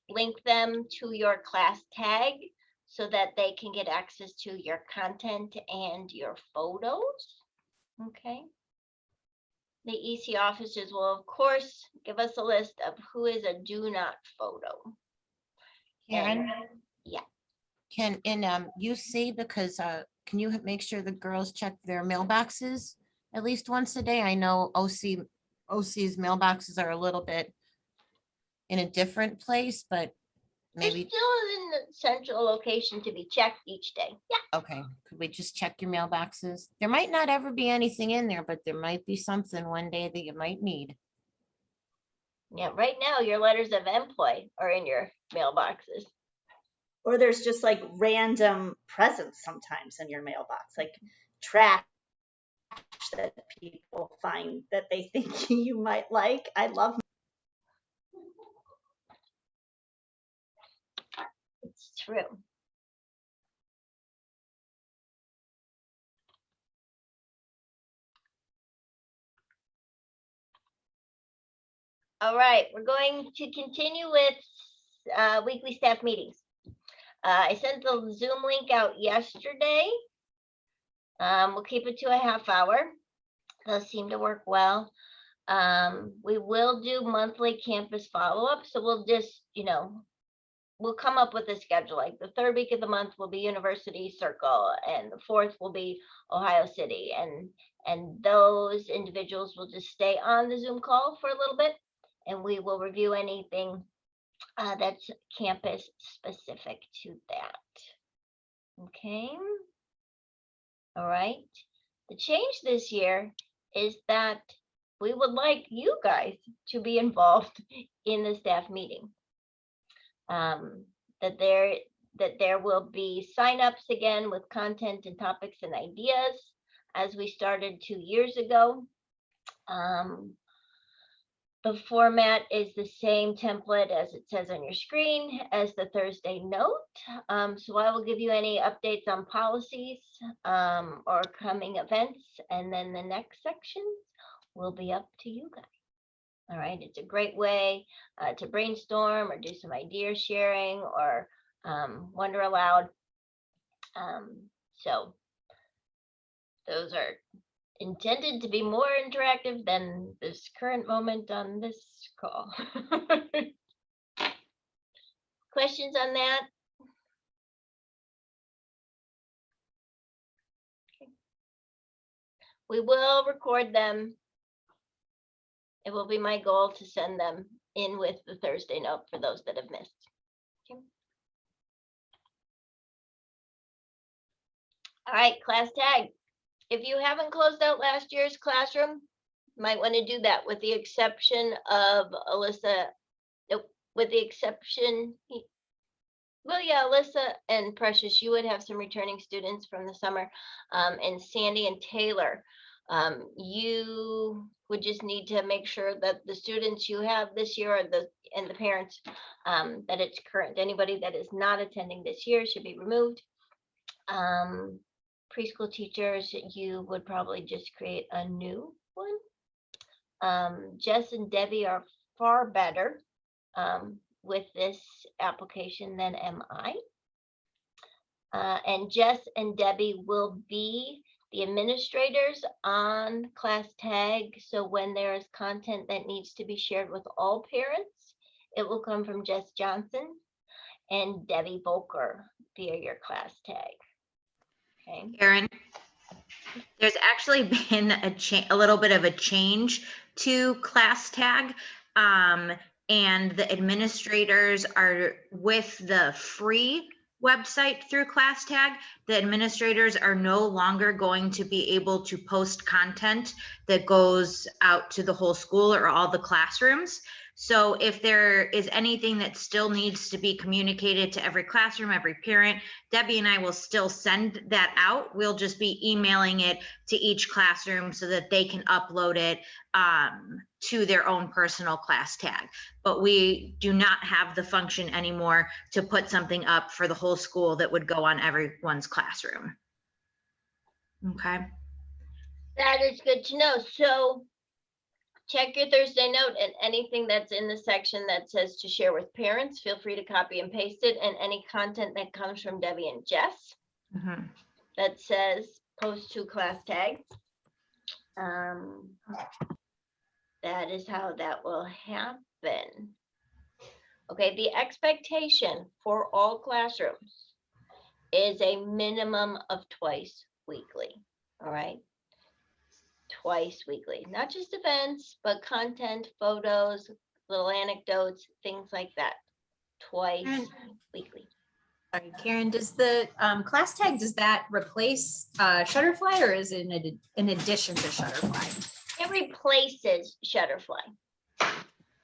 Link them to your class tag so that they can get access to your content and your photos. Okay. The EC officers will, of course, give us a list of who is a do not photo. Karen? Yeah. Can in UC, because can you make sure the girls check their mailboxes at least once a day? I know OC's mailboxes are a little bit in a different place, but maybe they're still in the central location to be checked each day. Yeah. Okay, could we just check your mailboxes? There might not ever be anything in there, but there might be something one day that you might need. Yeah, right now your letters of employ are in your mailboxes. Or there's just like random presents sometimes in your mailbox, like trash that people find that they think you might like. I love. It's true. All right, we're going to continue with weekly staff meetings. I sent the Zoom link out yesterday. We'll keep it to a half hour. Those seem to work well. We will do monthly campus follow-up, so we'll just, we'll come up with a schedule. Like the third week of the month will be University Circle, and the fourth will be Ohio City, and those individuals will just stay on the Zoom call for a little bit, and we will review anything that's campus specific to that. Okay. All right. The change this year is that we would like you guys to be involved in the staff meeting. That there will be signups again with content and topics and ideas as we started 2 years ago. The format is the same template as it says on your screen as the Thursday note. So I will give you any updates on policies or coming events, and then the next section will be up to you guys. All right, it's a great way to brainstorm or do some idea sharing or wonder aloud. So those are intended to be more interactive than this current moment on this call. Questions on that? Okay. We will record them. It will be my goal to send them in with the Thursday note for those that have missed. Okay. All right, class tag. If you haven't closed out last year's classroom, you might want to do that, with the exception of Alyssa. Nope, with the exception, well, yeah, Alyssa and Precious, you would have some returning students from the summer, and Sandy and Taylor. You would just need to make sure that the students you have this year and the parents, that it's current. Anybody that is not attending this year should be removed. Preschool teachers, you would probably just create a new one. Jess and Debbie are far better with this application than am I. And Jess and Debbie will be the administrators on class tag. So when there is content that needs to be shared with all parents, it will come from Jess Johnson and Debbie Volker via your class tag. Okay. Karen, there's actually been a little bit of a change to class tag, and the administrators are with the free website through class tag. The administrators are no longer going to be able to post content that goes out to the whole school or all the classrooms. So if there is anything that still needs to be communicated to every classroom, every parent, Debbie and I will still send that out. We'll just be emailing it to each classroom so that they can upload it to their own personal class tag. But we do not have the function anymore to put something up for the whole school that would go on everyone's classroom. Okay. That is good to know. So check your Thursday note, and anything that's in the section that says to share with parents, feel free to copy and paste it. And any content that comes from Debbie and Jess that says post to class tag. That is how that will happen. Okay, the expectation for all classrooms is a minimum of twice weekly. All right. Twice weekly, not just events, but content, photos, little anecdotes, things like that. Twice weekly. Sorry, Karen, does the class tag, does that replace Shutterfly, or is it in addition to Shutterfly? It replaces Shutterfly.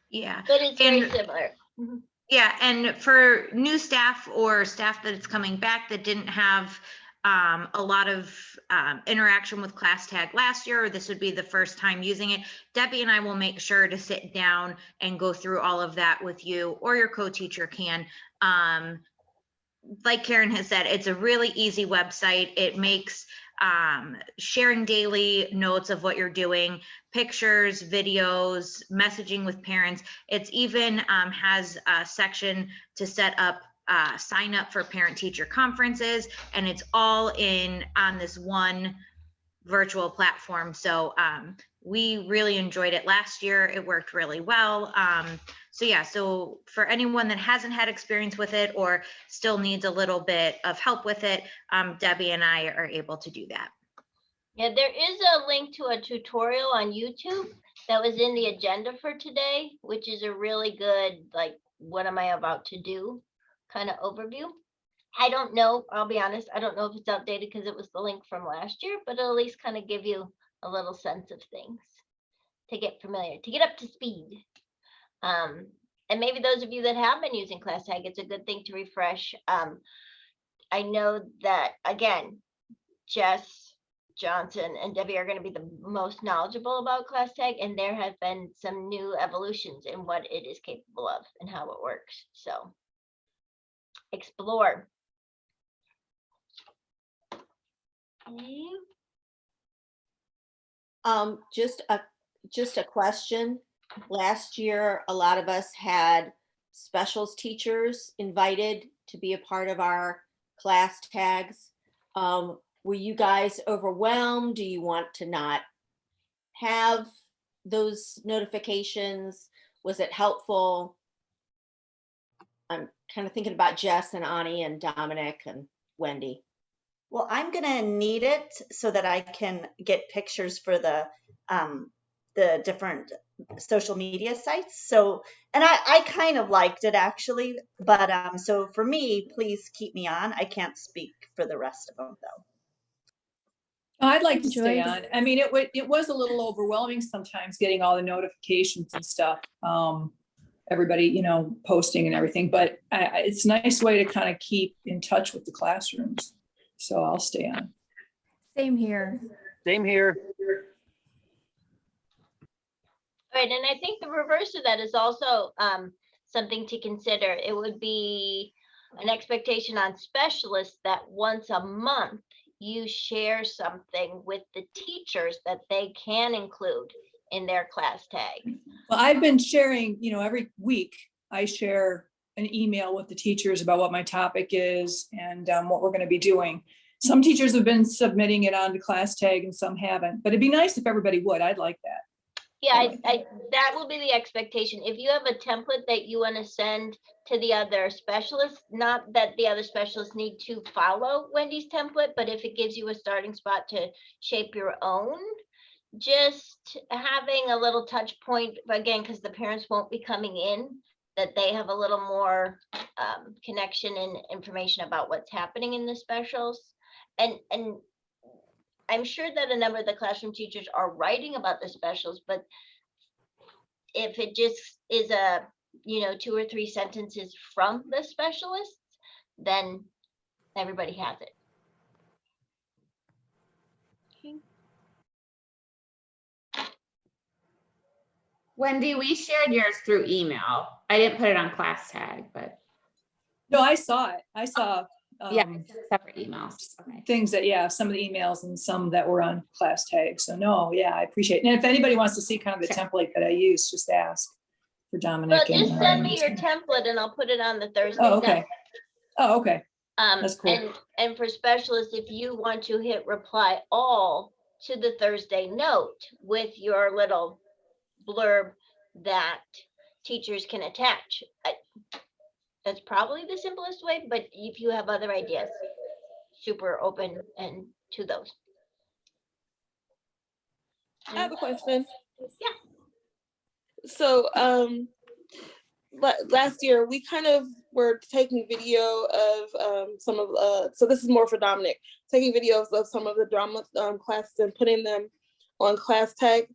Yeah. But it's very similar. Yeah, and for new staff or staff that's coming back that didn't have a lot of interaction with class tag last year, or this would be the first time using it, Debbie and I will make sure to sit down and go through all of that with you, or your co-teacher can. Like Karen has said, it's a really easy website. It makes sharing daily notes of what you're doing, pictures, videos, messaging with parents. It's even has a section to set up sign up for parent-teacher conferences, and it's all on this one virtual platform. So we really enjoyed it last year. It worked really well. So yeah, so for anyone that hasn't had experience with it or still needs a little bit of help with it, Debbie and I are able to do that. Yeah, there is a link to a tutorial on YouTube that was in the agenda for today, which is a really good, like, what am I about to do kind of overview. I don't know, I'll be honest, I don't know if it's outdated because it was the link from last year, but it'll at least kind of give you a little sense of things to get familiar, to get up to speed. And maybe those of you that have been using ClassTag, it's a good thing to refresh. I know that, again, Jess Johnson and Debbie are going to be the most knowledgeable about ClassTag, and there have been some new evolutions in what it is capable of and how it works. So explore. Okay. Just a question. Last year, a lot of us had specials teachers invited to be a part of our class tags. Were you guys overwhelmed? Do you want to not have those notifications? Was it helpful? I'm kind of thinking about Jess and Ani and Dominic and Wendy. Well, I'm gonna need it so that I can get pictures for the different social media sites. So, and I kind of liked it actually, but so for me, please keep me on. I can't speak for the rest of them though. I'd like to stay on. I mean, it was a little overwhelming sometimes getting all the notifications and stuff. Everybody, you know, posting and everything, but it's a nice way to kind of keep in touch with the classrooms. So I'll stay on. Same here. Same here. Right, and I think the reverse of that is also something to consider. It would be an expectation on specialists that once a month you share something with the teachers that they can include in their class tag. Well, I've been sharing, you know, every week I share an email with the teachers about what my topic is and what we're going to be doing. Some teachers have been submitting it onto class tag and some haven't, but it'd be nice if everybody would. I'd like that. Yeah, that will be the expectation. If you have a template that you want to send to the other specialists, not that the other specialists need to follow Wendy's template, but if it gives you a starting spot to shape your own, just having a little touch point, again, because the parents won't be coming in, that they have a little more connection and information about what's happening in the specials. And I'm sure that a number of the classroom teachers are writing about the specials, but if it just is a, you know, 2 or 3 sentences from the specialists, then everybody has it. Okay. Wendy, we shared yours through email. I didn't put it on class tag, but. No, I saw it. I saw yeah, separate emails. Okay. Things that, yeah, some of the emails and some that were on class tag. So no, yeah, I appreciate it. And if anybody wants to see kind of the template that I use, just ask for Dominic. Well, just send me your template and I'll put it on the Thursday. Oh, okay. Oh, okay. That's cool. And for specialists, if you want to hit reply all to the Thursday note with your little blurb that teachers can attach, that's probably the simplest way, but if you have other ideas, super open and to those. I have a question. Yeah. So last year we kind of were taking video of some of so this is more for Dominic, taking videos of some of the drama classes and putting them on class tag.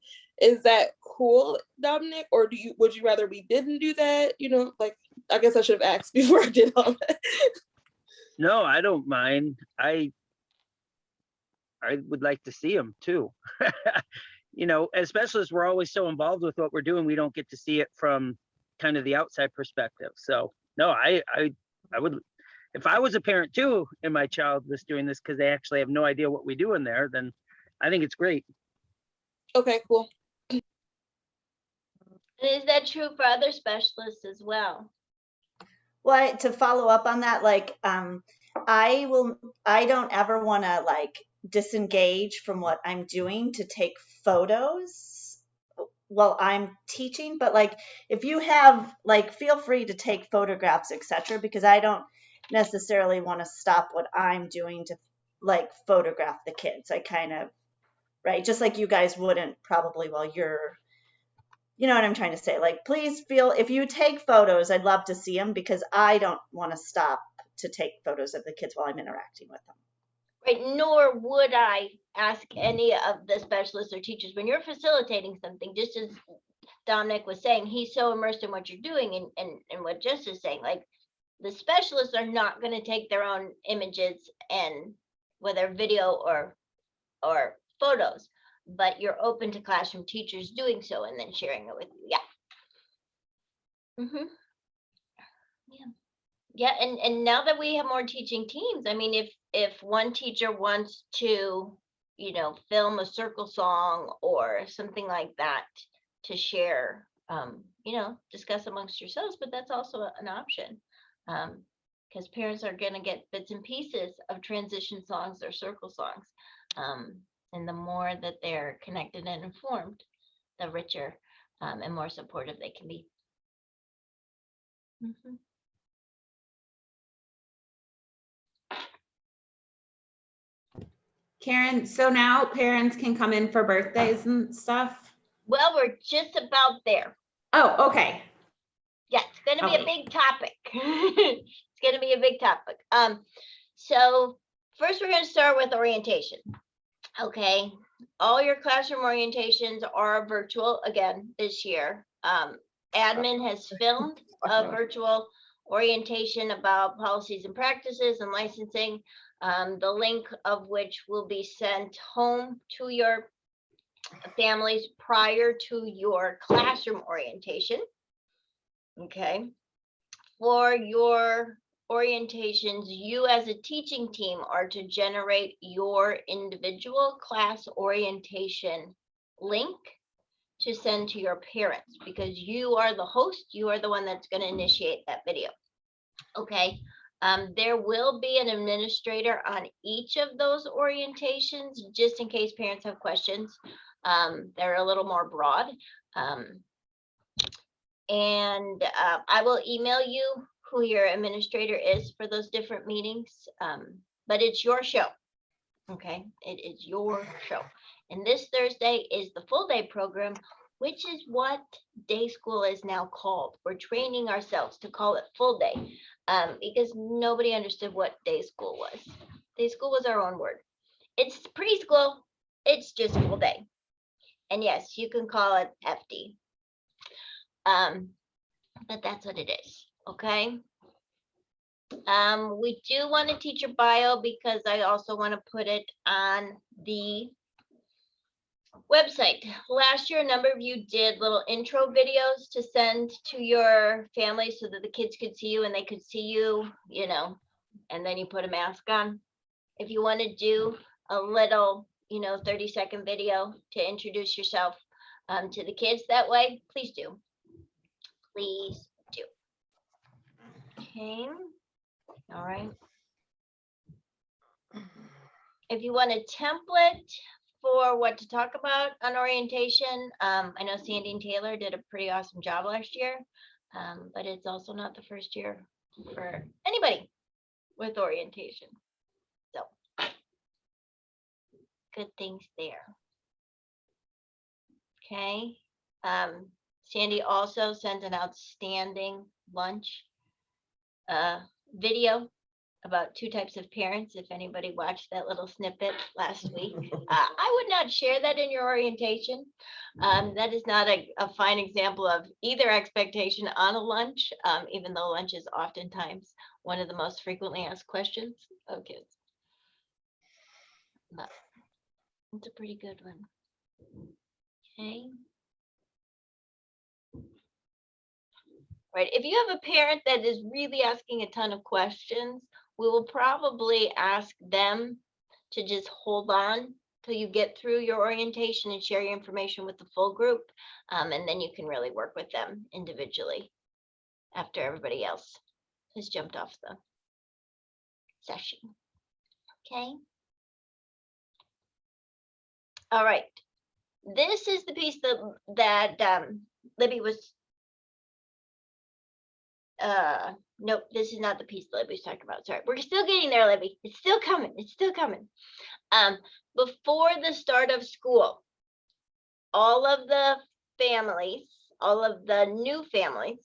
Is that cool, Dominic, or would you rather we didn't do that? You know, like, I guess I should have asked before I did all that. No, I don't mind. I would like to see them too. You know, as specialists, we're always so involved with what we're doing, we don't get to see it from kind of the outside perspective. So no, I would, if I was a parent too and my child was doing this because they actually have no idea what we do in there, then I think it's great. Okay, cool. Is that true for other specialists as well? Well, to follow up on that, like, I don't ever want to like disengage from what I'm doing to take photos. while I'm teaching, but like if you have like feel free to take photographs, etc., because I don't necessarily want to stop what I'm doing to like photograph the kids. I kind of, right, just like you guys wouldn't probably while you're, you know what I'm trying to say, like please feel, if you take photos, I'd love to see them because I don't want to stop to take photos of the kids while I'm interacting with them. Right, nor would I ask any of the specialists or teachers when you're facilitating something, just as Dominic was saying, he's so immersed in what you're doing and what Jess is saying, like the specialists are not going to take their own images and whether video or photos, but you're open to classroom teachers doing so and then sharing it with you. Yeah. Mm-hmm. Yeah. Yeah, and now that we have more teaching teams, I mean, if one teacher wants to, you know, film a circle song or something like that to share, you know, discuss amongst yourselves, but that's also an option. Because parents are going to get bits and pieces of transition songs or circle songs. And the more that they're connected and informed, the richer and more supportive they can be. Mm-hmm. Karen, so now parents can come in for birthdays and stuff? Well, we're just about there. Oh, okay. Yeah, it's going to be Okay. a big topic. It's going to be a big topic. So first we're going to start with orientation. Okay. All your classroom orientations are virtual again this year. Admin has filmed a virtual orientation about policies and practices and licensing, the link of which will be sent home to your families prior to your classroom orientation. Okay. For your orientations, you as a teaching team are to generate your individual class orientation link to send to your parents because you are the host, you are the one that's going to initiate that video. Okay. There will be an administrator on each of those orientations, just in case parents have questions. They're a little more broad. And I will email you who your administrator is for those different meetings, but it's your show. Okay, it is your show. And this Thursday is the full day program, which is what day school is now called. We're training ourselves to call it full day because nobody understood what day school was. Day school was our own word. It's preschool, it's just full day. And yes, you can call it FD. But that's what it is, okay? We do want to teach your bio because I also want to put it on the website. Last year, a number of you did little intro videos to send to your family so that the kids could see you and they could see you, you know, and then you put a mask on. If you want to do a little, you know, 30-second video to introduce yourself to the kids that way, please do. Please do. Okay. All right. If you want a template for what to talk about on orientation, I know Sandy and Taylor did a pretty awesome job last year, but it's also not the first year for anybody with orientation. So good things there. Okay. Sandy also sent an outstanding lunch video about 2 types of parents. If anybody watched that little snippet last week, I would not share that in your orientation. That is not a fine example of either expectation on a lunch, even though lunch is oftentimes one of the most frequently asked questions of kids. But it's a pretty good one. Okay. Right. If you have a parent that is really asking a ton of questions, we will probably ask them to just hold on till you get through your orientation and share your information with the full group. And then you can really work with them individually after everybody else has jumped off the session. Okay. All right. this is the piece that Libby was, nope, this is not the piece Libby was talking about. Sorry, we're still getting there, Libby. It's still coming. It's still coming. Before the start of school, all of the families, all of the new families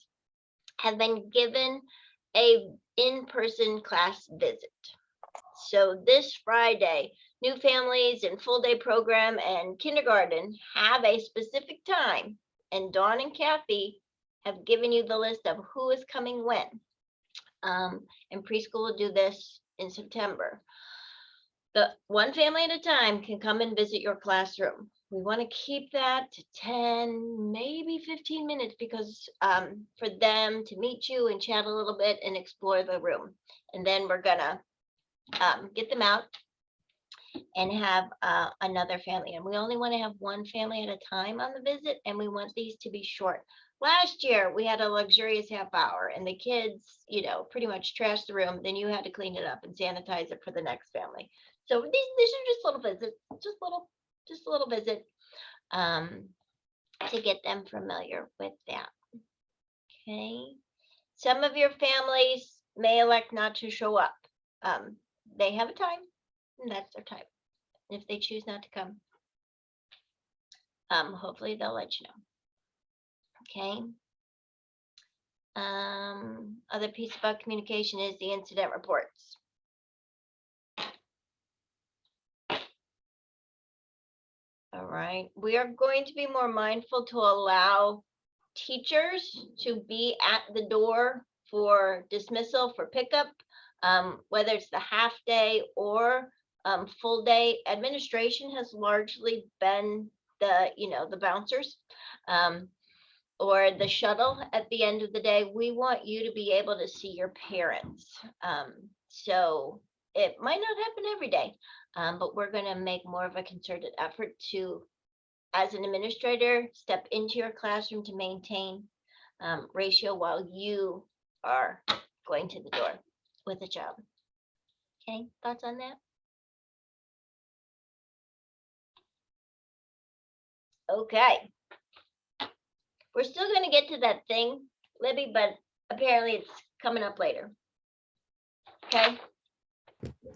have been given a in-person class visit. So this Friday, new families and full day program and kindergarten have a specific time, and Dawn and Kathy have given you the list of who is coming when. And preschool will do this in September. The one family at a time can come and visit your classroom. We want to keep that to 10, maybe 15 minutes because for them to meet you and chat a little bit and explore the room. And then we're gonna get them out and have another family. And we only want to have one family at a time on the visit, and we want these to be short. Last year, we had a luxurious half hour and the kids, you know, pretty much trashed the room. Then you had to clean it up and sanitize it for the next family. So these are just little visits, just a little visit to get them familiar with that. Okay. Some of your families may elect not to show up. They have a time, and that's their time. If they choose not to come, hopefully they'll let you know. Okay. Other piece about communication is the incident reports. All right, we are going to be more mindful to allow teachers to be at the door for dismissal, for pickup, whether it's the half day or full day. Administration has largely been the bouncers or the shuttle at the end of the day. We want you to be able to see your parents. So it might not happen every day, but we're going to make more of a concerted effort to, as an administrator, step into your classroom to maintain ratio while you are going to the door with a child. Okay, thoughts on that? Okay. We're still going to get to that thing, Libby, but apparently it's coming up later. Okay?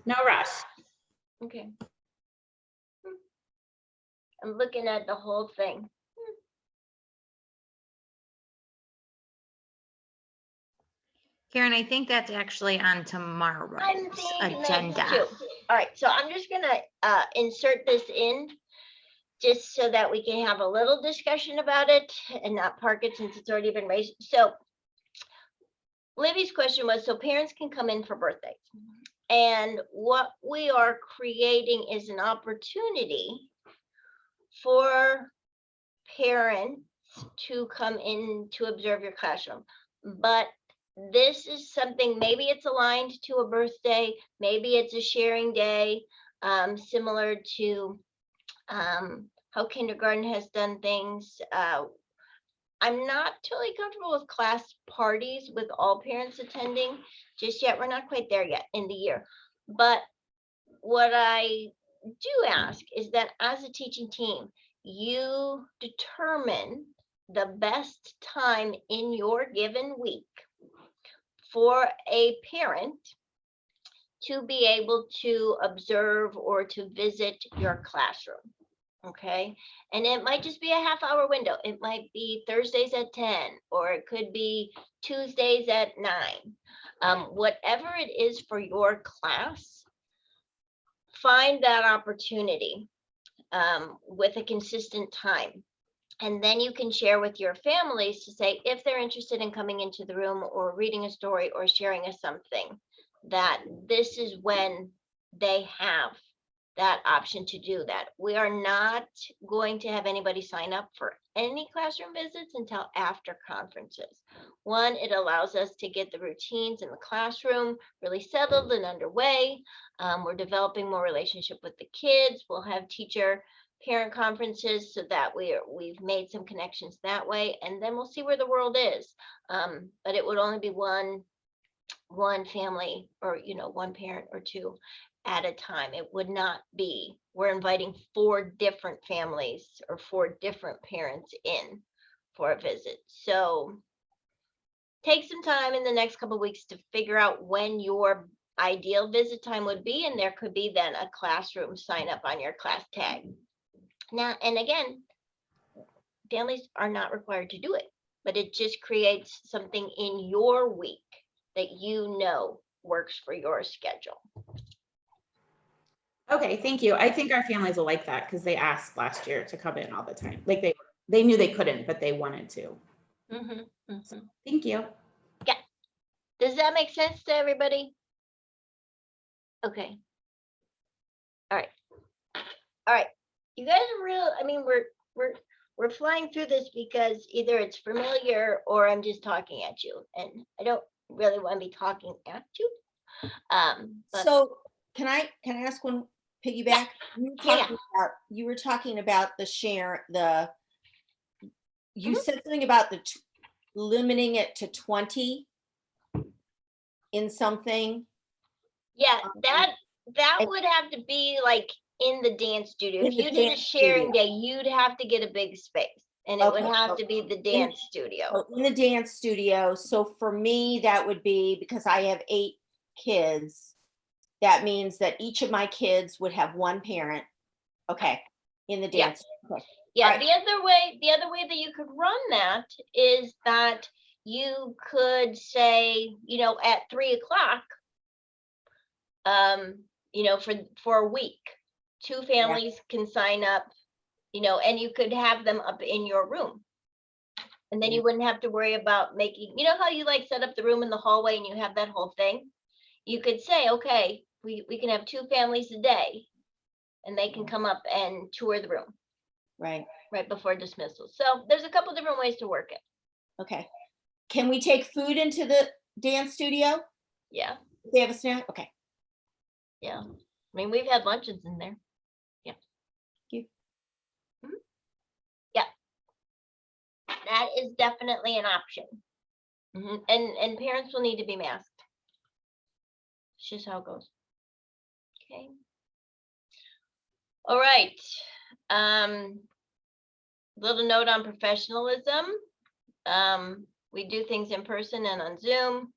No rush. Okay. I'm looking at the whole thing. Karen, I think that's actually on tomorrow's I'm thinking that agenda. too. All right, so I'm just gonna insert this in just so that we can have a little discussion about it and not park it since it's already been raised. So Libby's question was, so parents can come in for birthdays. And what we are creating is an opportunity for parents to come in to observe your classroom. But this is something, maybe it's aligned to a birthday, maybe it's a sharing day, similar to how kindergarten has done things. I'm not totally comfortable with class parties with all parents attending just yet. We're not quite there yet in the year. But what I do ask is that as a teaching team, you determine the best time in your given week for a parent to be able to observe or to visit your classroom. Okay, and it might just be a half hour window. It might be Thursdays at 10, or it could be Tuesdays at 9. Whatever it is for your class, find that opportunity with a consistent time. And then you can share with your families to say, if they're interested in coming into the room or reading a story or sharing us something, that this is when they have that option to do that. We are not going to have anybody sign up for any classroom visits until after conferences. One, it allows us to get the routines in the classroom really settled and underway. We're developing more relationship with the kids. We'll have teacher parent conferences so that we've made some connections that way, and then we'll see where the world is. But it would only be one family or one parent or two. at a time. It would not be, we're inviting 4 different families or 4 different parents in for a visit. So take some time in the next couple of weeks to figure out when your ideal visit time would be, and there could be then a classroom sign up on your class tag. Now, and again, families are not required to do it, but it just creates something in your week that you know works for your schedule. Okay, thank you. I think our families will like that because they asked last year to come in all the time. Like they knew they couldn't, but they wanted to. Thank you. Yeah. Does that make sense to everybody? Okay. All right. All right. You guys are real. I mean, we're flying through this because either it's familiar or I'm just talking at you, and I don't really want to be talking at you. But So can I ask one piggyback? You were talking about the share, you said something about limiting it to 20 in something. Yeah, that would have to be like in the dance studio. In If the you did a dance sharing studio. day, you'd have to get a big space, and it would Okay, have so to be the in- dance studio. So in the dance studio. So for me, that would be, because I have 8 kids, that means that each of my kids would have 1 parent. Okay, in the Yeah. dance. Okay. Yeah, All right. the other way that you could run that is that you could say, at 3:00, for a week, 2 families can sign up, and you could have them up in your room. And then you wouldn't have to worry about making, how you like set up the room in the hallway and you have that whole thing. You could say, okay, we can have 2 families a day, and they can come up and tour the room. Right. Right before dismissal. So there's a couple different ways to work it. Okay. Can we take food into the dance studio? Yeah. If they have a snack? Okay. Yeah. I mean, we've had luncheons in there. Yeah. Thank you. Yeah. That is definitely an option. And parents will need to be masked. It's just how it goes. Okay. All right. Little note on professionalism. We do things in person and on Zoom.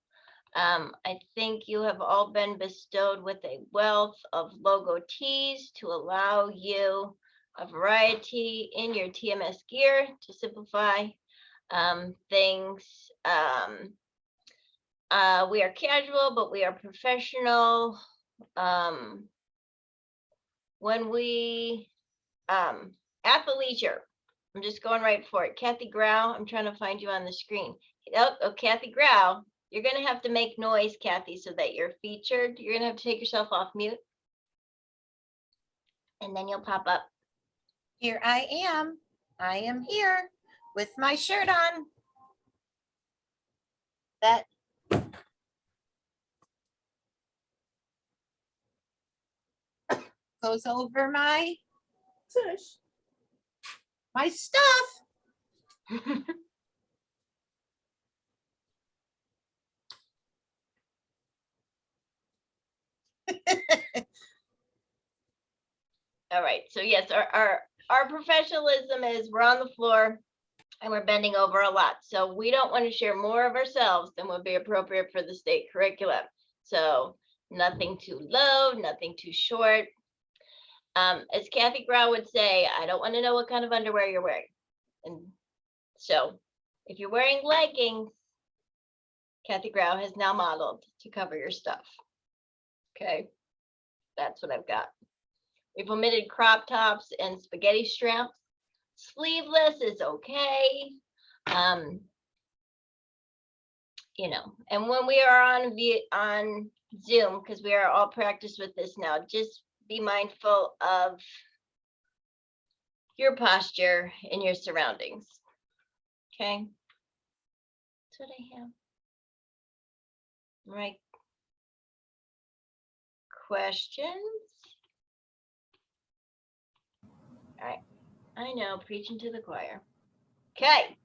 I think you have all been bestowed with a wealth of logo tees to allow you a variety in your TMS gear to simplify things. We are casual, but we are professional. When we athleisure, I'm just going right for it. Kathy Grau, I'm trying to find you on the screen. Oh, Kathy Grau, you're going to have to make noise, Kathy, so that you're featured. You're going to have to take yourself off mute. And then you'll pop up. Here I am. I am here with my shirt on. That goes over my tush. My stuff. All right. So yes, our professionalism is we're on the floor and we're bending over a lot. So we don't want to share more of ourselves than would be appropriate for the state curriculum. So nothing too low, nothing too short. As Kathy Grau would say, I don't want to know what kind of underwear you're wearing. And so if you're wearing leggings, Kathy Grau has now modeled to cover your stuff. Okay, that's what I've got. We've omitted crop tops and spaghetti straps. Sleeveless is okay. And when we are on Zoom, because we are all practiced with this now, just be mindful of your posture and your surroundings. Okay. That's what I have. Right. Questions? All right. I know, preaching to the choir. Okay.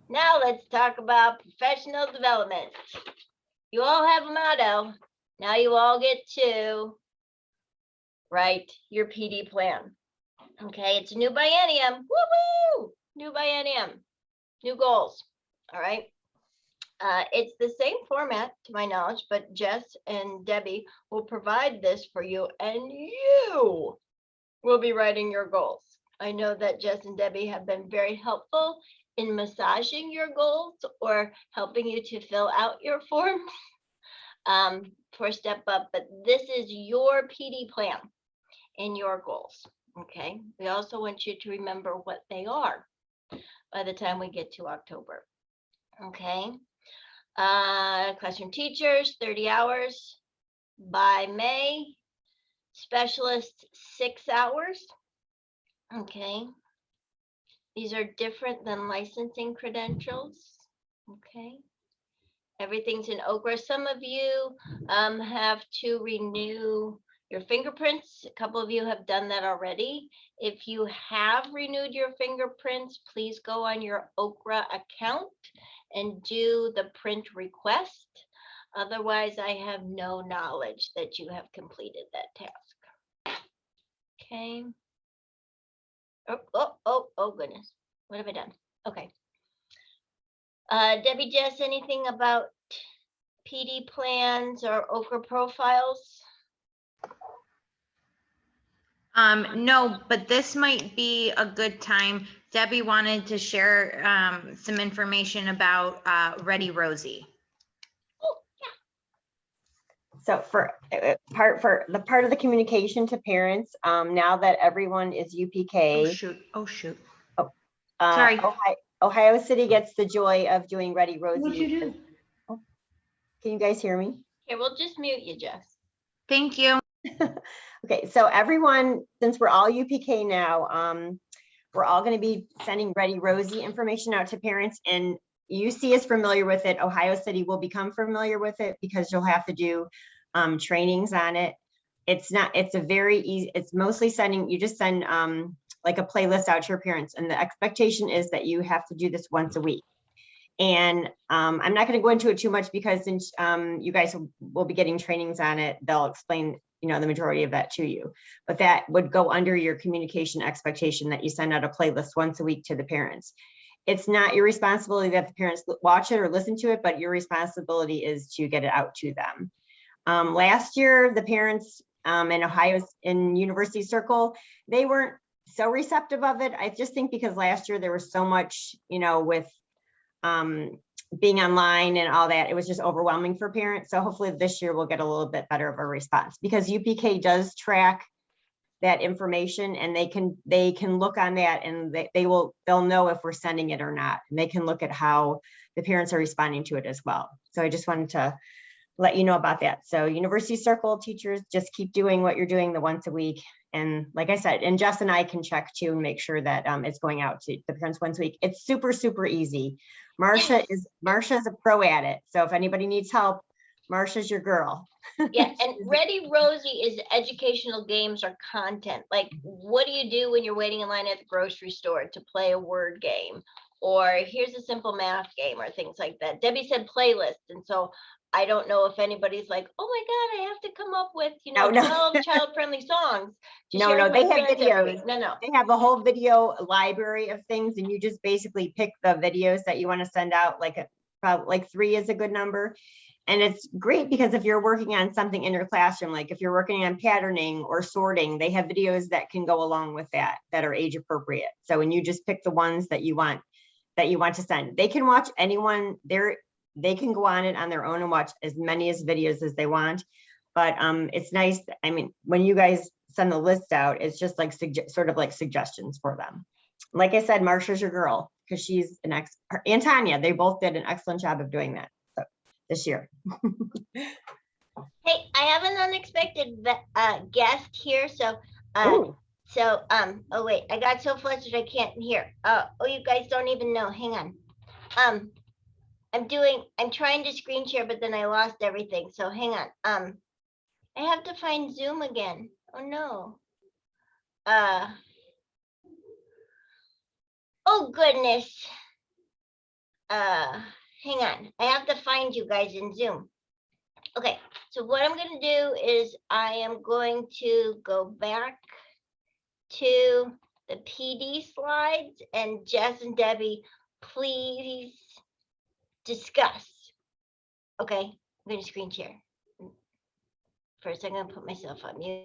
Now let's talk about professional development. you all have a motto. Now you all get to write your PD plan. Okay, it's a new biennium. Woo-woo! New biennium, new goals. All right. It's the same format to my knowledge, but Jess and Debbie will provide this for you, and you will be writing your goals. I know that Jess and Debbie have been very helpful in massaging your goals or helping you to fill out your forms for Step Up, but this is your PD plan and your goals. Okay, we also want you to remember what they are by the time we get to October. Okay, classroom teachers, 30 hours by May, specialists, 6 hours. Okay, these are different than licensing credentials. Okay, everything's in Okra. Some of you have to renew your fingerprints. A couple of you have done that already. If you have renewed your fingerprints, please go on your Okra account and do the print request. Otherwise, I have no knowledge that you have completed that task. Okay. Oh, goodness. What have I done? Okay. Debbie, Jess, anything about PD plans or Okra profiles? No, but this might be a good time. Debbie wanted to share some information about Ready Rosie. So for the part of the communication to parents, now that everyone is UPK. Oh shoot. Sorry. Ohio City gets the joy of doing Ready Rosie. What'd you do? Oh, can you guys hear me? Okay, we'll just mute you, Jess. Thank you. Okay, so everyone, since we're all UPK now, we're all going to be sending Ready Rosie information out to parents, and UC is familiar with it. Ohio City will become familiar with it because you'll have to do trainings on it. It's a very easy, it's mostly sending, you just send like a playlist out to your parents, and the expectation is that you have to do this once a week. And I'm not going to go into it too much because since you guys will be getting trainings on it, they'll explain, the majority of that to you. But that would go under your communication expectation that you send out a playlist once a week to the parents. It's not your responsibility that the parents watch it or listen to it, but your responsibility is to get it out to them. Last year, the parents in Ohio's in University Circle, they weren't so receptive of it. I just think because last year there was so much, with being online and all that, it was just overwhelming for parents. So hopefully this year we'll get a little bit better of a response, because UPK does track that information, and they can look on that, and they'll know if we're sending it or not. And they can look at how the parents are responding to it as well. So I just wanted to let you know about that. So University Circle teachers, just keep doing what you're doing the once a week. And like I said, and Jess and I can check too and make sure that it's going out to the parents once a week. It's super, super easy. Marsha is a pro at it. So if anybody needs help, Marsha's your girl. Yeah, and Ready Rosie is educational games or content. Like, what do you do when you're waiting in line at the grocery store to play a word game? Or here's a simple math game or things like that. Debbie said playlist. And so I don't know if anybody's like, oh my God, I have to come up with, 12 child-friendly songs. No, they have videos. No. They have a whole video library of things, and you just basically pick the videos that you want to send out. Like 3 is a good number. And it's great because if you're working on something in your classroom, like if you're working on patterning or sorting, they have videos that can go along with that are age appropriate. So when you just pick the ones that you want to send, they can watch anyone there. They can go on it on their own and watch as many videos as they want. But it's nice. I mean, when you guys send the list out, it's just like sort of like suggestions for them. Like I said, Marsha's your girl because she's and Tanya, they both did an excellent job of doing that this year. Hey, I have an unexpected guest here. So, oh wait, I got so flustered I can't hear. Oh, you guys don't even know. Hang on. I'm trying to screen share, but then I lost everything. So hang on. I have to find Zoom again. Oh no. Oh goodness. Hang on. I have to find you guys in Zoom. Okay, so what I'm going to do is I am going to go back to the PD slides, and Jess and Debbie, please discuss. Okay, I'm going to screen share. First, I'm going to put myself on mute.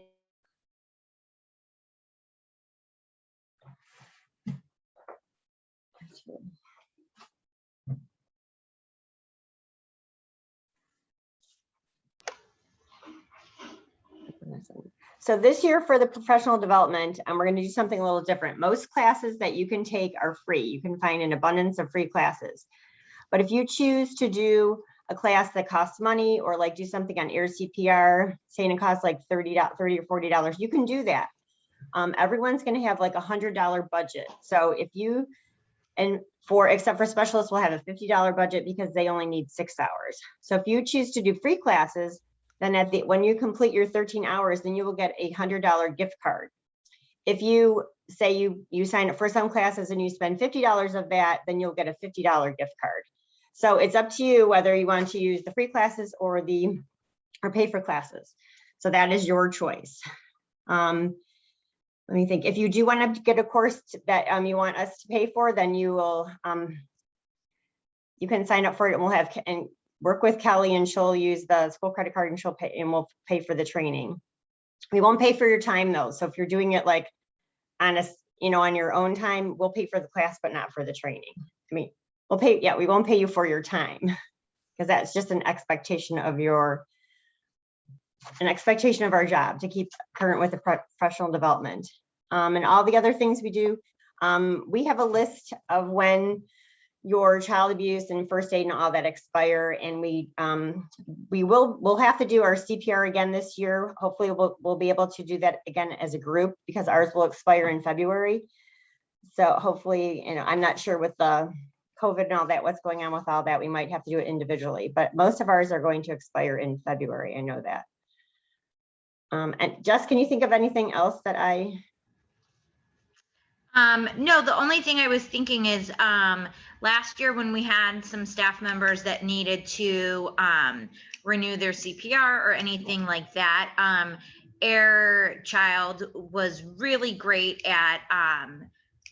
So this year for the professional development, we're going to do something a little different. Most classes that you can take are free. You can find an abundance of free classes. But if you choose to do a class that costs money, or like do something on air CPR, saying it costs like $30 or $40, you can do that. Everyone's going to have like $100 budget. So if you, and for, except for specialists, will have a $50 budget because they only need 6 hours. So if you choose to do free classes, then at the, when you complete your 13 hours, then you will get a $100 gift card. If you say you sign up for some classes and you spend $50 of that, then you'll get a $50 gift card. So it's up to you whether you want to use the free classes or pay for classes. So that is your choice. Let me think. If you do want to get a course that you want us to pay for, then you will you can sign up for it, and we'll have and work with Kelly, and she'll use the school credit card, and she'll pay, and we'll pay for the training. We won't pay for your time though. So if you're doing it like on a, on your own time, we'll pay for the class, but not for the training. I mean, we'll pay, yeah, we won't pay you for your time, because that's just an expectation of our job to keep current with the professional development. And all the other things we do, we have a list of when your child abuse and first aid and all that expire, and we'll have to do our CPR again this year. Hopefully we'll be able to do that again as a group, because ours will expire in February. So hopefully, I'm not sure with the COVID and all that, what's going on with all that, we might have to do it individually, but most of ours are going to expire in February. I know that. And Jess, can you think of anything else that No, the only thing I was thinking is last year when we had some staff members that needed to renew their CPR or anything like that, Air Child was really great at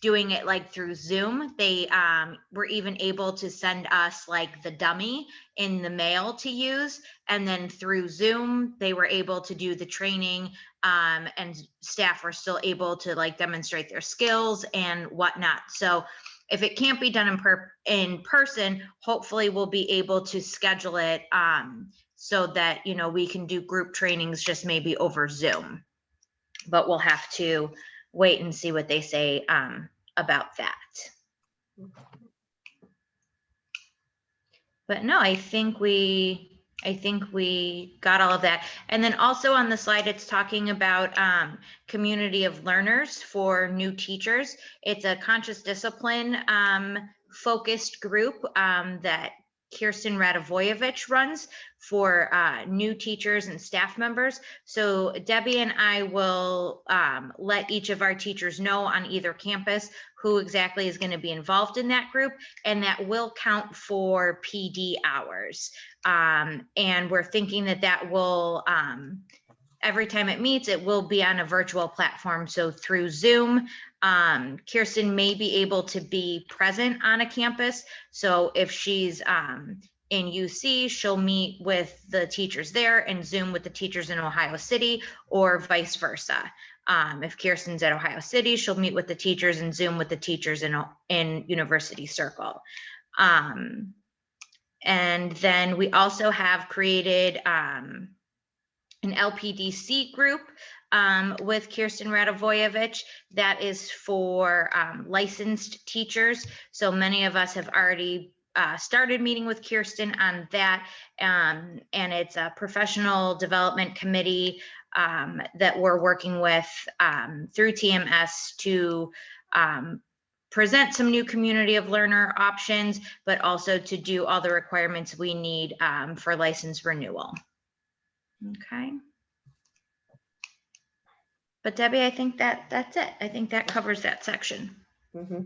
doing it like through Zoom. They were even able to send us like the dummy in the mail to use. And then through Zoom, they were able to do the training, and staff were still able to like demonstrate their skills and whatnot. So if it can't be done in person, hopefully we'll be able to schedule it so that, we can do group trainings just maybe over Zoom. But we'll have to wait and see what they say about that. But no, I think we got all of that. And then also on the slide, it's talking about community of learners for new teachers. It's a conscious discipline focused group that Kirsten Radivojevich runs for new teachers and staff members. So Debbie and I will let each of our teachers know on either campus who exactly is going to be involved in that group, and that will count for PD hours. And we're thinking that will, every time it meets, it will be on a virtual platform. So through Zoom, Kirsten may be able to be present on a campus. So if she's in UC, she'll meet with the teachers there and Zoom with the teachers in Ohio City, or vice versa. If Kirsten's at Ohio City, she'll meet with the teachers and Zoom with the teachers in University Circle. And then we also have created an LPDC group with Kirsten Radivojevich that is for licensed teachers. So many of us have already started meeting with Kirsten on that, and it's a professional development committee that we're working with through TMS to present some new community of learner options, but also to do all the requirements we need for license renewal. Okay. But Debbie, I think that's it. I think that covers that section. Mm-hmm.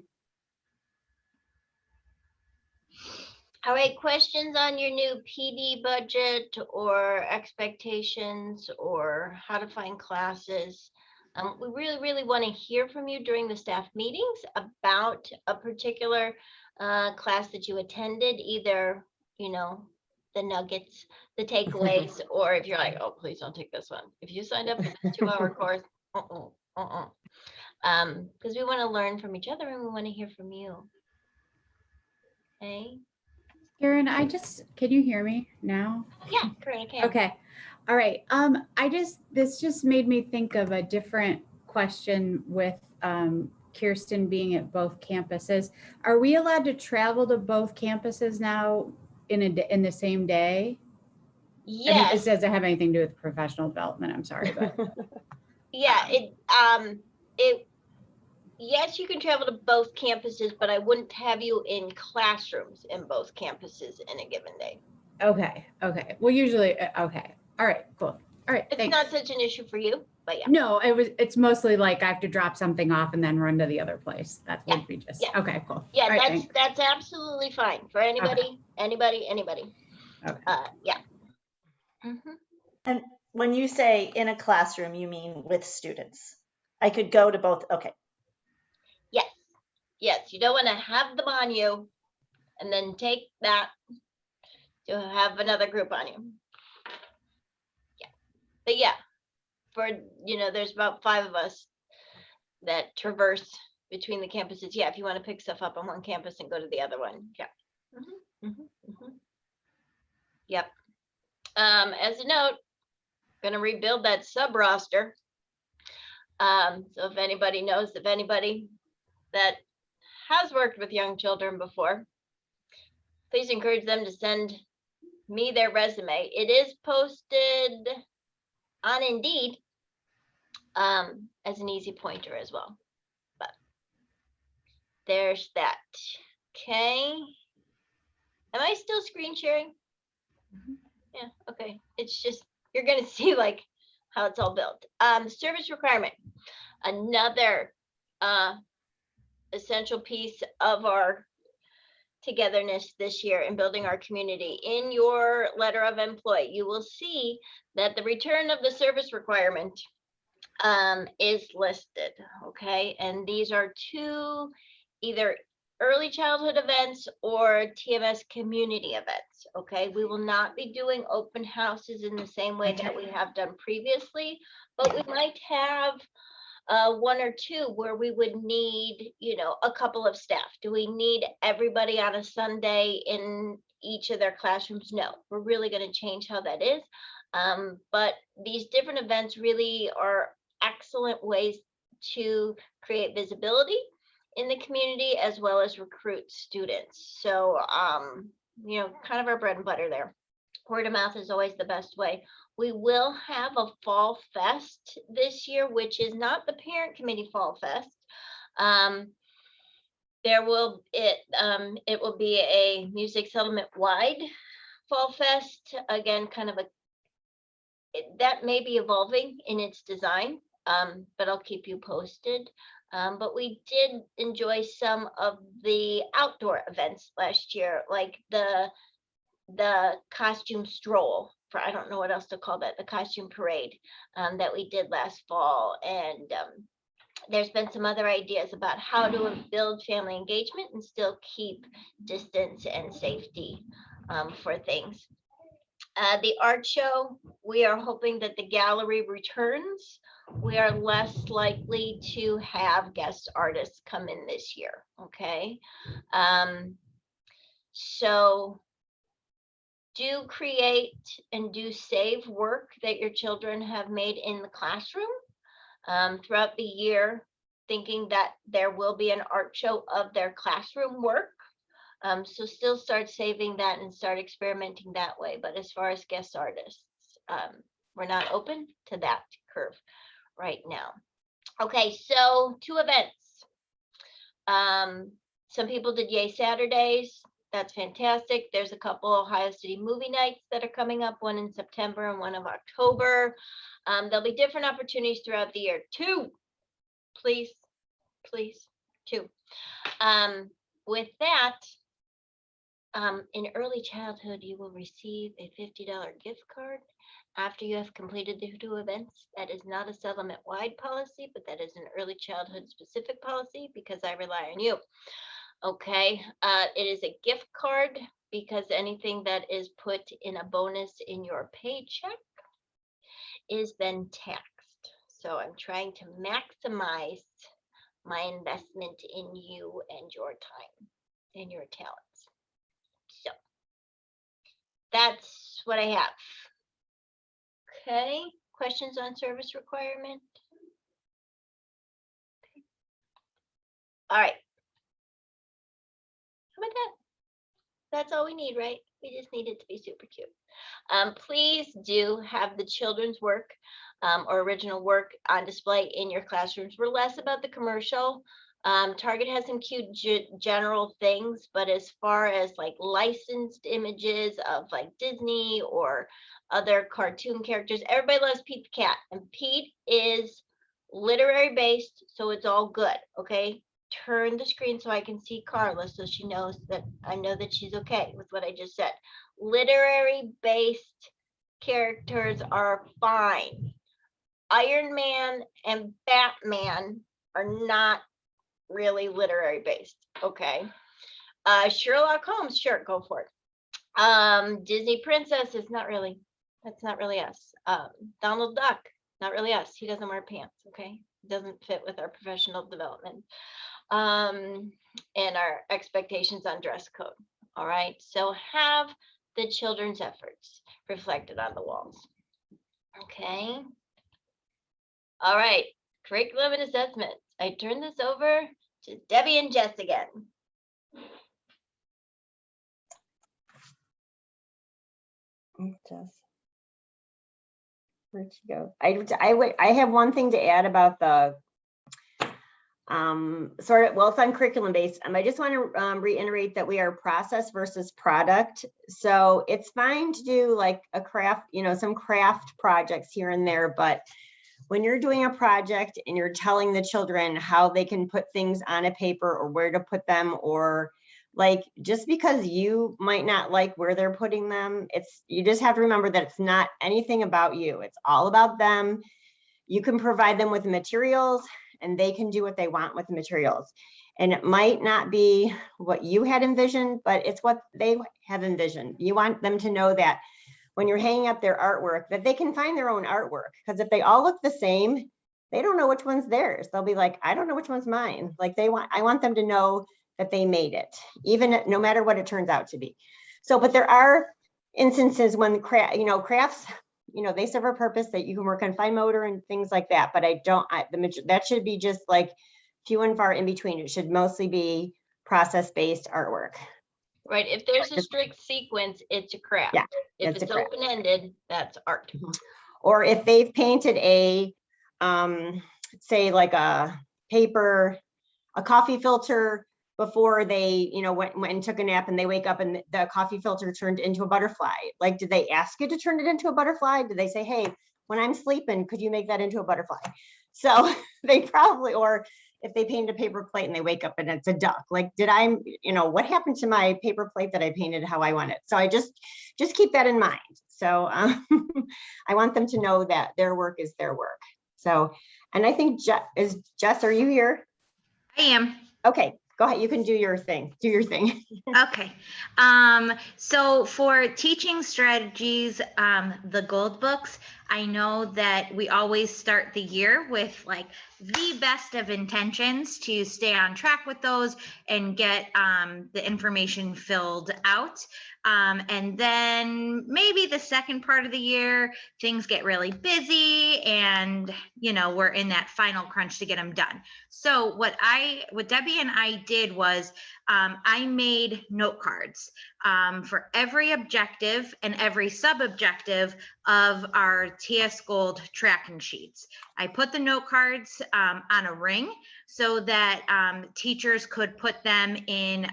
All right, questions on your new PD budget or expectations or how to find classes? We really want to hear from you during the staff meetings about a particular class that you attended, either, the nuggets, the takeaways, or if you're like, oh, please don't take this one. If you signed up for this 2-hour course, because we want to learn from each other and we want to hear from you. Okay. Karen, can you hear me now? Yeah, Karen, I can. Okay. All right. This just made me think of a different question with Kirsten being at both campuses. Are we allowed to travel to both campuses now in the same day? Yes. I mean, it doesn't have anything to do with professional development. I'm sorry, but yeah, yes, you can travel to both campuses, but I wouldn't have you in classrooms in both campuses in a given day. okay. Well, usually, okay. All right, cool. All right, It's thanks. not such an issue for you, but yeah. No, it's mostly like I have to drop something off and then run to the other place. That would be just, okay, cool. Yeah, All right, that's absolutely fine for anybody. Okay. Yeah. And when you say in a classroom, you mean with students? I could go to both. Okay. Yes, you don't want to have them on you and then take that to have another group on you. Yeah. But yeah, there's about 5 of us that traverse between the campuses. Yeah, if you want to pick stuff up on one campus and go to the other one. Yeah. Yep. As a note, going to rebuild that sub roster. So if anybody knows of anybody that has worked with young children before, please encourage them to send me their resume. It is posted on Indeed as an easy pointer as well. But there's that. Okay. Am I still screen sharing? Yeah, okay. It's just, you're going to see like how it's all built. Service requirement, another essential piece of our togetherness this year in building our community. In your letter of employ, you will see that the return of the service requirement is listed, okay? And these are 2 either early childhood events or TMS community events, okay? We will not be doing open houses in the same way that we have done previously, but we might have 1 or 2 where we would need, a couple of staff. Do we need everybody on a Sunday in each of their classrooms? No, we're really going to change how that is. But these different events really are excellent ways to create visibility in the community as well as recruit students. So, kind of our bread and butter there. Word of mouth is always the best way. We will have a fall fest this year, which is not the parent committee fall fest. It will be a music settlement wide fall fest. Again, kind of that may be evolving in its design, but I'll keep you posted. But we did enjoy some of the outdoor events last year, like the costume stroll, for I don't know what else to call that, the costume parade that we did last fall. And there's been some other ideas about how to build family engagement and still keep distance and safety for things. The art show, we are hoping that the gallery returns. We are less likely to have guest artists come in this year, okay? So do create and do save work that your children have made in the classroom throughout the year, thinking that there will be an art show of their classroom work. So still start saving that and start experimenting that way. But as far as guest artists, we're not open to that curve right now. Okay, so 2 events. Some people did Yay Saturdays. That's fantastic. There's a couple Ohio City movie nights that are coming up, one in September and one of October. There'll be different opportunities throughout the year. 2, please, 2. With that, In early childhood, you will receive a $50 gift card after you have completed the 2 events. That is not a settlement-wide policy, but that is an early childhood specific policy because I rely on you. Okay, it is a gift card because anything that is put in a bonus in your paycheck is then taxed. So I'm trying to maximize my investment in you and your time and your talents. So that's what I have. Okay, questions on service requirement? Okay. All right. How about that? That's all we need, right? We just need it to be super cute. Please do have the children's work or original work on display in your classrooms. We're less about the commercial. Target has some cute general things, but as far as like licensed images of like Disney or other cartoon characters, everybody loves Pete the Cat, and Pete is literary based, so it's all good. Okay, turn the screen so I can see Carla so she knows that I know that she's okay with what I just said. Literary based characters are fine. Iron Man and Batman are not really literary based. Okay. Sherlock Holmes, sure, go for it. Disney Princess is not really, that's not really us. Donald Duck, not really us. He doesn't wear pants. Okay. Doesn't fit with our professional development. And our expectations on dress code. All right, so have the children's efforts reflected on the walls. Okay. All right, curriculum and assessment. I turn this over to Debbie and Jess again. Jess. Where'd she go? I have one thing to add about the sort of, well, it's on curriculum based. I just want to reiterate that we are process versus product. So it's fine to do like a craft, some craft projects here and there, but when you're doing a project and you're telling the children how they can put things on a paper or where to put them, or like, just because you might not like where they're putting them, you just have to remember that it's not anything about you. It's all about them. You can provide them with the materials and they can do what they want with the materials. And it might not be what you had envisioned, but it's what they have envisioned. You want them to know that when you're hanging up their artwork, that they can find their own artwork. Because if they all look the same, they don't know which one's theirs. They'll be like, I don't know which one's mine. Like I want them to know that they made it, even no matter what it turns out to be. So, but there are instances when crafts, they serve a purpose that you can work on fine motor and things like that. But that should be just like few and far in between. It should mostly be process-based artwork. Right. If there's a strict sequence, it's a craft. Yeah, if it's open-ended, that's art. Or if they've painted say like a coffee filter before they, went and took a nap, and they wake up and the coffee filter turned into a butterfly. Like, did they ask you to turn it into a butterfly? Did they say, hey, when I'm sleeping, could you make that into a butterfly? So they probably, or if they paint a paper plate and they wake up and it's a duck, like, what happened to my paper plate that I painted how I want it? So I just keep that in mind. So I want them to know that their work is their work. So, and I think Jess, are you here? I am. Okay, go ahead. You can do your thing. Do your thing. Okay. So for teaching strategies, the gold books, I know that we always start the year with like the best of intentions to stay on track with those and get the information filled out. And then maybe the second part of the year, things get really busy and, we're in that final crunch to get them done. So what Debbie and I did was I made note cards for every objective and every sub-objective of our TS Gold tracking sheets. I put the note cards on a ring so that teachers could put them in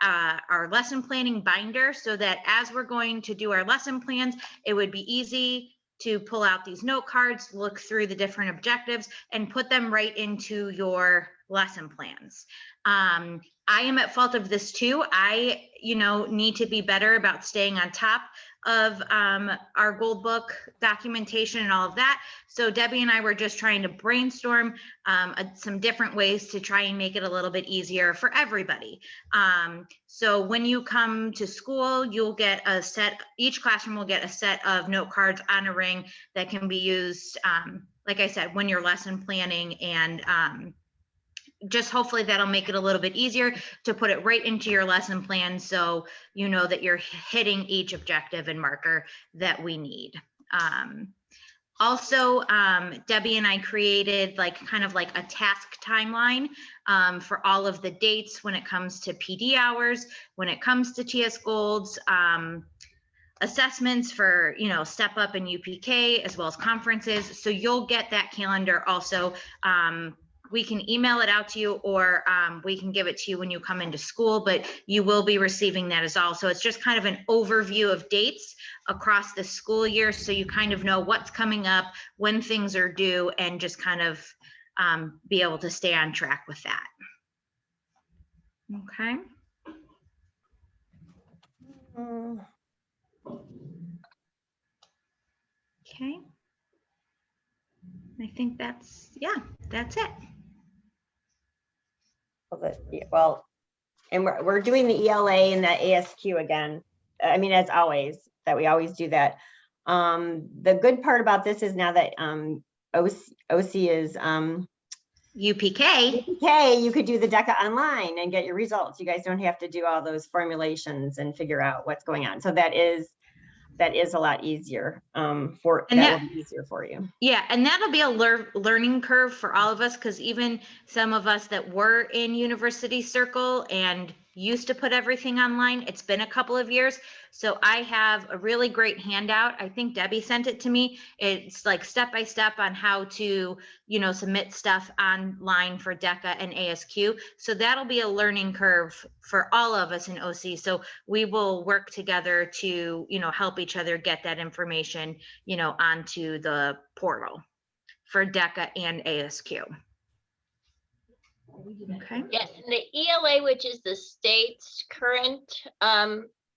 our lesson planning binder, so that as we're going to do our lesson plans, it would be easy to pull out these note cards, look through the different objectives, and put them right into your lesson plans. I am at fault of this too. I, need to be better about staying on top of our gold book documentation and all of that. So Debbie and I were just trying to brainstorm some different ways to try and make it a little bit easier for everybody. So when you come to school, you'll get each classroom will get a set of note cards on a ring that can be used, like I said, when you're lesson planning, and just hopefully that'll make it a little bit easier to put it right into your lesson plan, so you know that you're hitting each objective and marker that we need. Also, Debbie and I created kind of like a task timeline for all of the dates when it comes to PD hours, when it comes to TS Golds, assessments for, Step Up and UPK, as well as conferences. So you'll get that calendar also. We can email it out to you, or we can give it to you when you come into school, but you will be receiving that as well. So it's just kind of an overview of dates across the school year, so you kind of know what's coming up, when things are due, and just kind of be able to stay on track with that. Okay. Okay. I think that's it. Well, and we're doing the ELA and the ASQ again. I mean, as always, that we always do that. The good part about this is now that OC is UPK, you could do the DECA online and get your results. You guys don't have to do all those formulations and figure out what's going on. So that is a lot easier will be easier for you. Yeah, and that'll be a learning curve for all of us, because even some of us that were in University Circle and used to put everything online, it's been a couple of years. So I have a really great handout. I think Debbie sent it to me. It's like step-by-step on how to, submit stuff online for DECA and ASQ. So that'll be a learning curve for all of us in OC. So we will work together to, help each other get that information, onto the portal for DECA and ASQ. Okay. Yes, and the ELA, which is the state's current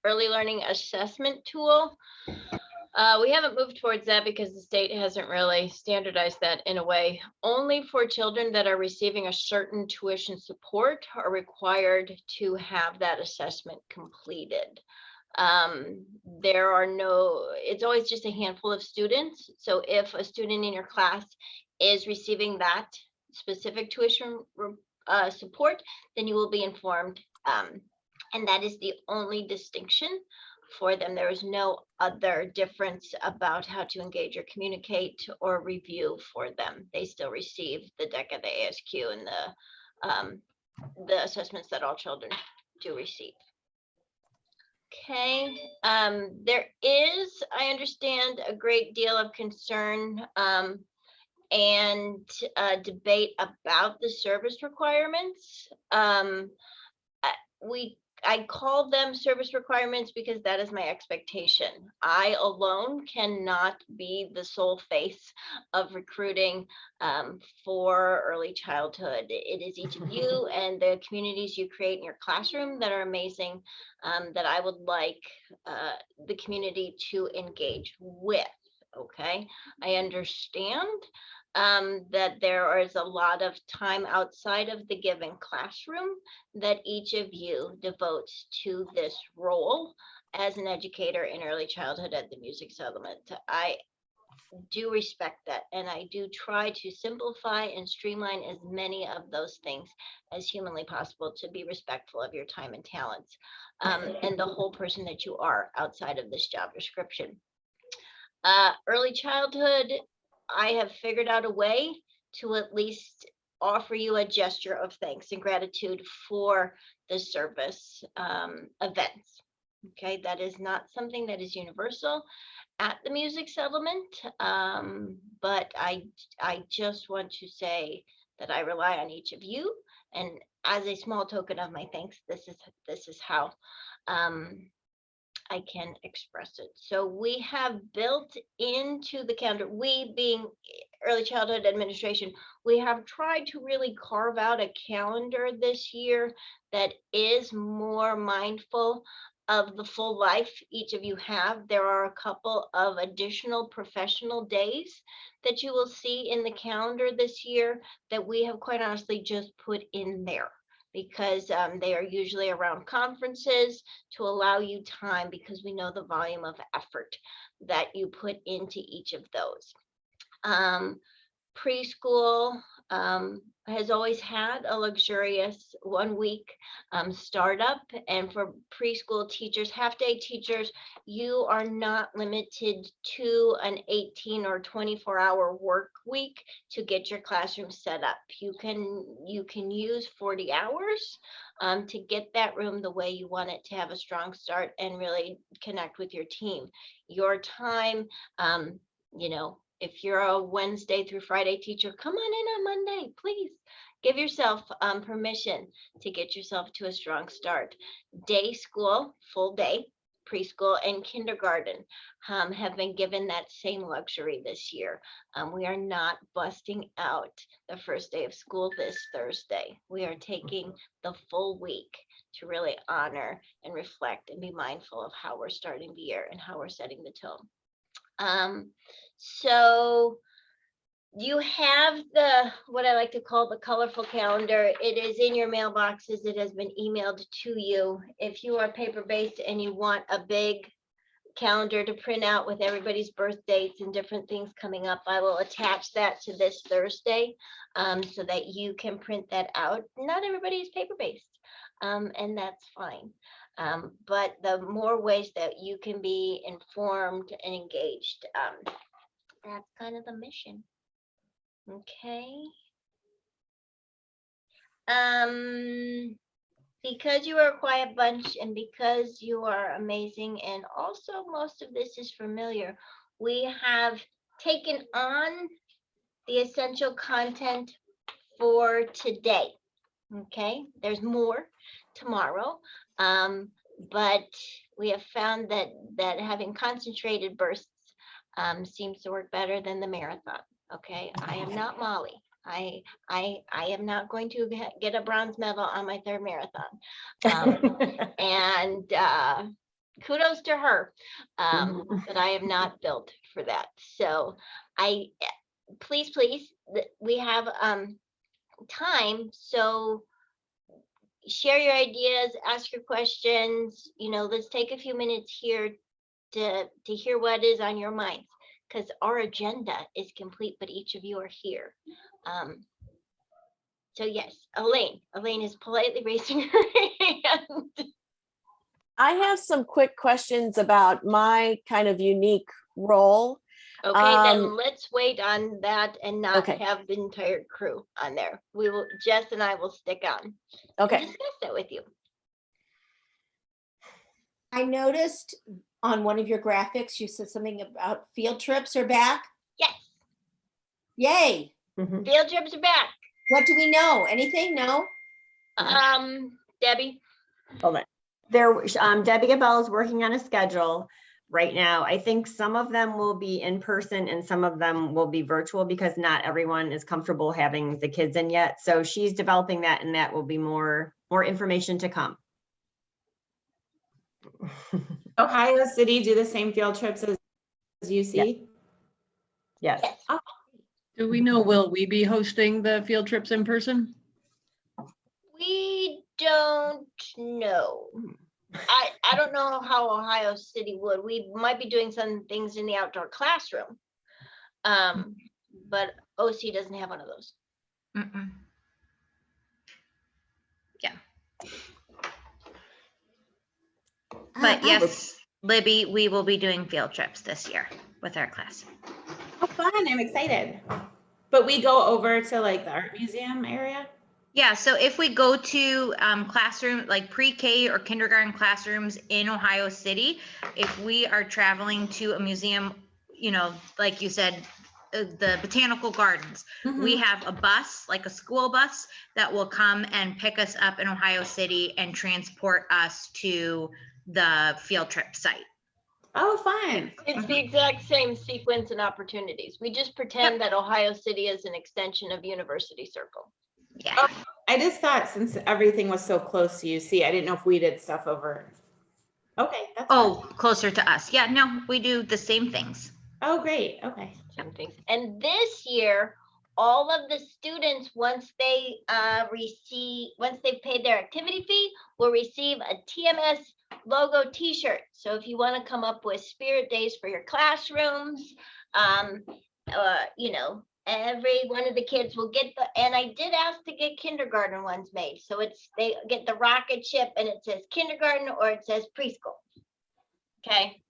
early learning assessment tool, we haven't moved towards that because the state hasn't really standardized that in a way. Only for children that are receiving a certain tuition support are required to have that assessment completed. It's always just a handful of students. So if a student in your class is receiving that specific tuition support, then you will be informed. And that is the only distinction for them. There is no other difference about how to engage or communicate or review for them. They still receive the DECA, the ASQ, and the assessments that all children do receive. Okay, there is, I understand, a great deal of concern and debate about the service requirements. I call them service requirements because that is my expectation. I alone cannot be the sole face of recruiting for early childhood. It is each of you and the communities you create in your classroom that are amazing, that I would like the community to engage with. Okay, I understand that there is a lot of time outside of the given classroom that each of you devotes to this role as an educator in early childhood at the Music Settlement. I do respect that, and I do try to simplify and streamline as many of those things as humanly possible to be respectful of your time and talents, and the whole person that you are outside of this job description. Early childhood, I have figured out a way to at least offer you a gesture of thanks and gratitude for the service events. Okay, that is not something that is universal at the Music Settlement, but I just want to say that I rely on each of you, and as a small token of my thanks, this is how I can express it. So we have built into the calendar, we being Early Childhood Administration, we have tried to really carve out a calendar this year that is more mindful of the full life each of you have. There are a couple of additional professional days that you will see in the calendar this year that we have quite honestly just put in there because they are usually around conferences to allow you time, because we know the volume of effort that you put into each of those. Preschool has always had a luxurious 1 week startup, and for preschool teachers, half-day teachers, you are not limited to an 18 or 24-hour work week to get your classroom set up. You can use 40 hours to get that room the way you want it to have a strong start and really connect with your team. Your time, you know, if you're a Wednesday through Friday teacher, come on in on Monday, please. Give yourself permission to get yourself to a strong start. Day school, full day, preschool and kindergarten have been given that same luxury this year. We are not busting out the first day of school this Thursday. We are taking the full week to really honor and reflect and be mindful of how we're starting the year and how we're setting the tone. So you have what I like to call the colorful calendar. It is in your mailboxes. It has been emailed to you. If you are paper-based and you want a big calendar to print out with everybody's birth dates and different things coming up, I will attach that to this Thursday so that you can print that out. Not everybody is paper-based, and that's fine. But the more ways that you can be informed and engaged, that's kind of the mission. Okay. Because you are a quiet bunch and because you are amazing, and also most of this is familiar, we have taken on the essential content for today. Okay, there's more tomorrow, but we have found that having concentrated bursts seems to work better than the marathon. Okay, I am not Molly. I am not going to get a bronze medal on my 3rd marathon. And kudos to her, but I am not built for that. So please, we have time. So share your ideas, ask your questions. You know, let's take a few minutes here to hear what is on your minds, because our agenda is complete, but each of you are here. So yes, Elaine is politely raising her hand. I have some quick questions about my kind of unique role. Okay, then let's wait on that and not have the entire crew on there. Jess and I will stick on. Okay. And discuss that with you. I noticed on one of your graphics, you said something about field trips are back. Yes. Yay. Field trips are back. What do we know? Anything? No? Debbie. Hold on. Debbie Gabel is working on a schedule right now. I think some of them will be in person and some of them will be virtual because not everyone is comfortable having the kids in yet. So she's developing that, and that will be more information to come. Ohio City do the same field trips as UC? Yes. Oh. Do we know, will we be hosting the field trips in person? We don't know. I don't know how Ohio City would. We might be doing some things in the outdoor classroom, but OC doesn't have one of those. Yeah. But yes, Libby, we will be doing field trips this year with our class. Oh, fun. I'm excited. But we go over to like the art museum area? Yeah, so if we go to classroom, like pre-K or kindergarten classrooms in Ohio City, if we are traveling to a museum, you know, like you said, the botanical gardens, we have a bus, like a school bus, that will come and pick us up in Ohio City and transport us to the field trip site. Oh, fun. It's the exact same sequence and opportunities. We just pretend that Ohio City is an extension of University Circle. Yeah. Oh, I just thought since everything was so close to UC, I didn't know if we did stuff over. Okay, that's Oh, fine. closer to us. Yeah, no, we do the same things. Oh, great. Okay. Same things. And this year, all of the students, once they've paid their activity fee, will receive a TMS logo T-shirt. So if you want to come up with spirit days for your classrooms, every one of the kids will get and I did ask to get kindergarten ones made. So they get the rocket ship and it says kindergarten or it says preschool. Okay.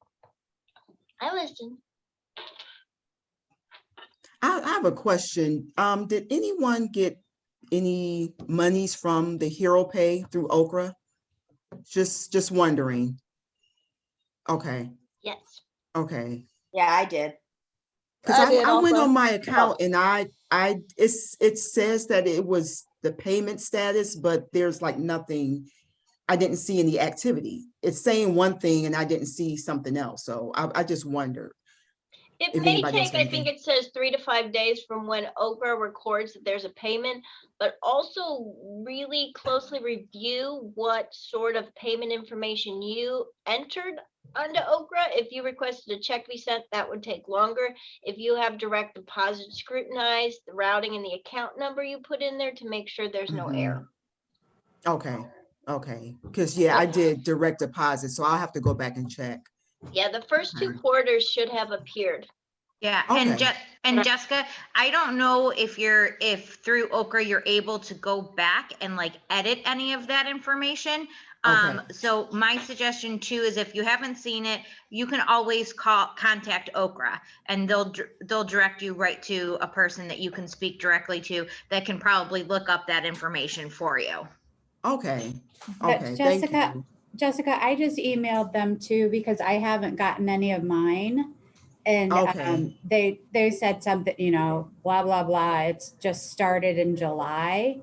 I listen. I have a question. Did anyone get any monies from the Hero Pay through Okra? Just wondering. Okay, Yes. okay. Yeah, I did. Because I did I went also. on my account and it says that it was the payment status, but there's like nothing. I didn't see any activity. It's saying one thing and I didn't see something else. So I just wondered. It If may anybody else take, I got think anything. it says 3 to 5 days from when Okra records that there's a payment, but also really closely review what sort of payment information you entered onto Okra. If you requested a check be sent, that would take longer. If you have direct deposit scrutinized, the routing and the account number you put in there to make sure there's no error. Okay, okay. Because yeah, I did direct deposit, so I'll have to go back and check. Yeah, the first 2 Okay. quarters should have appeared. Yeah, Okay. and Jessica, I don't know if through Okra you're able to go back and like edit any of that information. Okay. So my suggestion too is if you haven't seen it, you can always contact Okra and they'll direct you right to a person that you can speak directly to that can probably look up that information for you. Okay. But Okay. Thank you. Jessica, I just emailed them too because I haven't gotten any of mine. And Okay. they said something, blah, blah, blah. It's just started in July.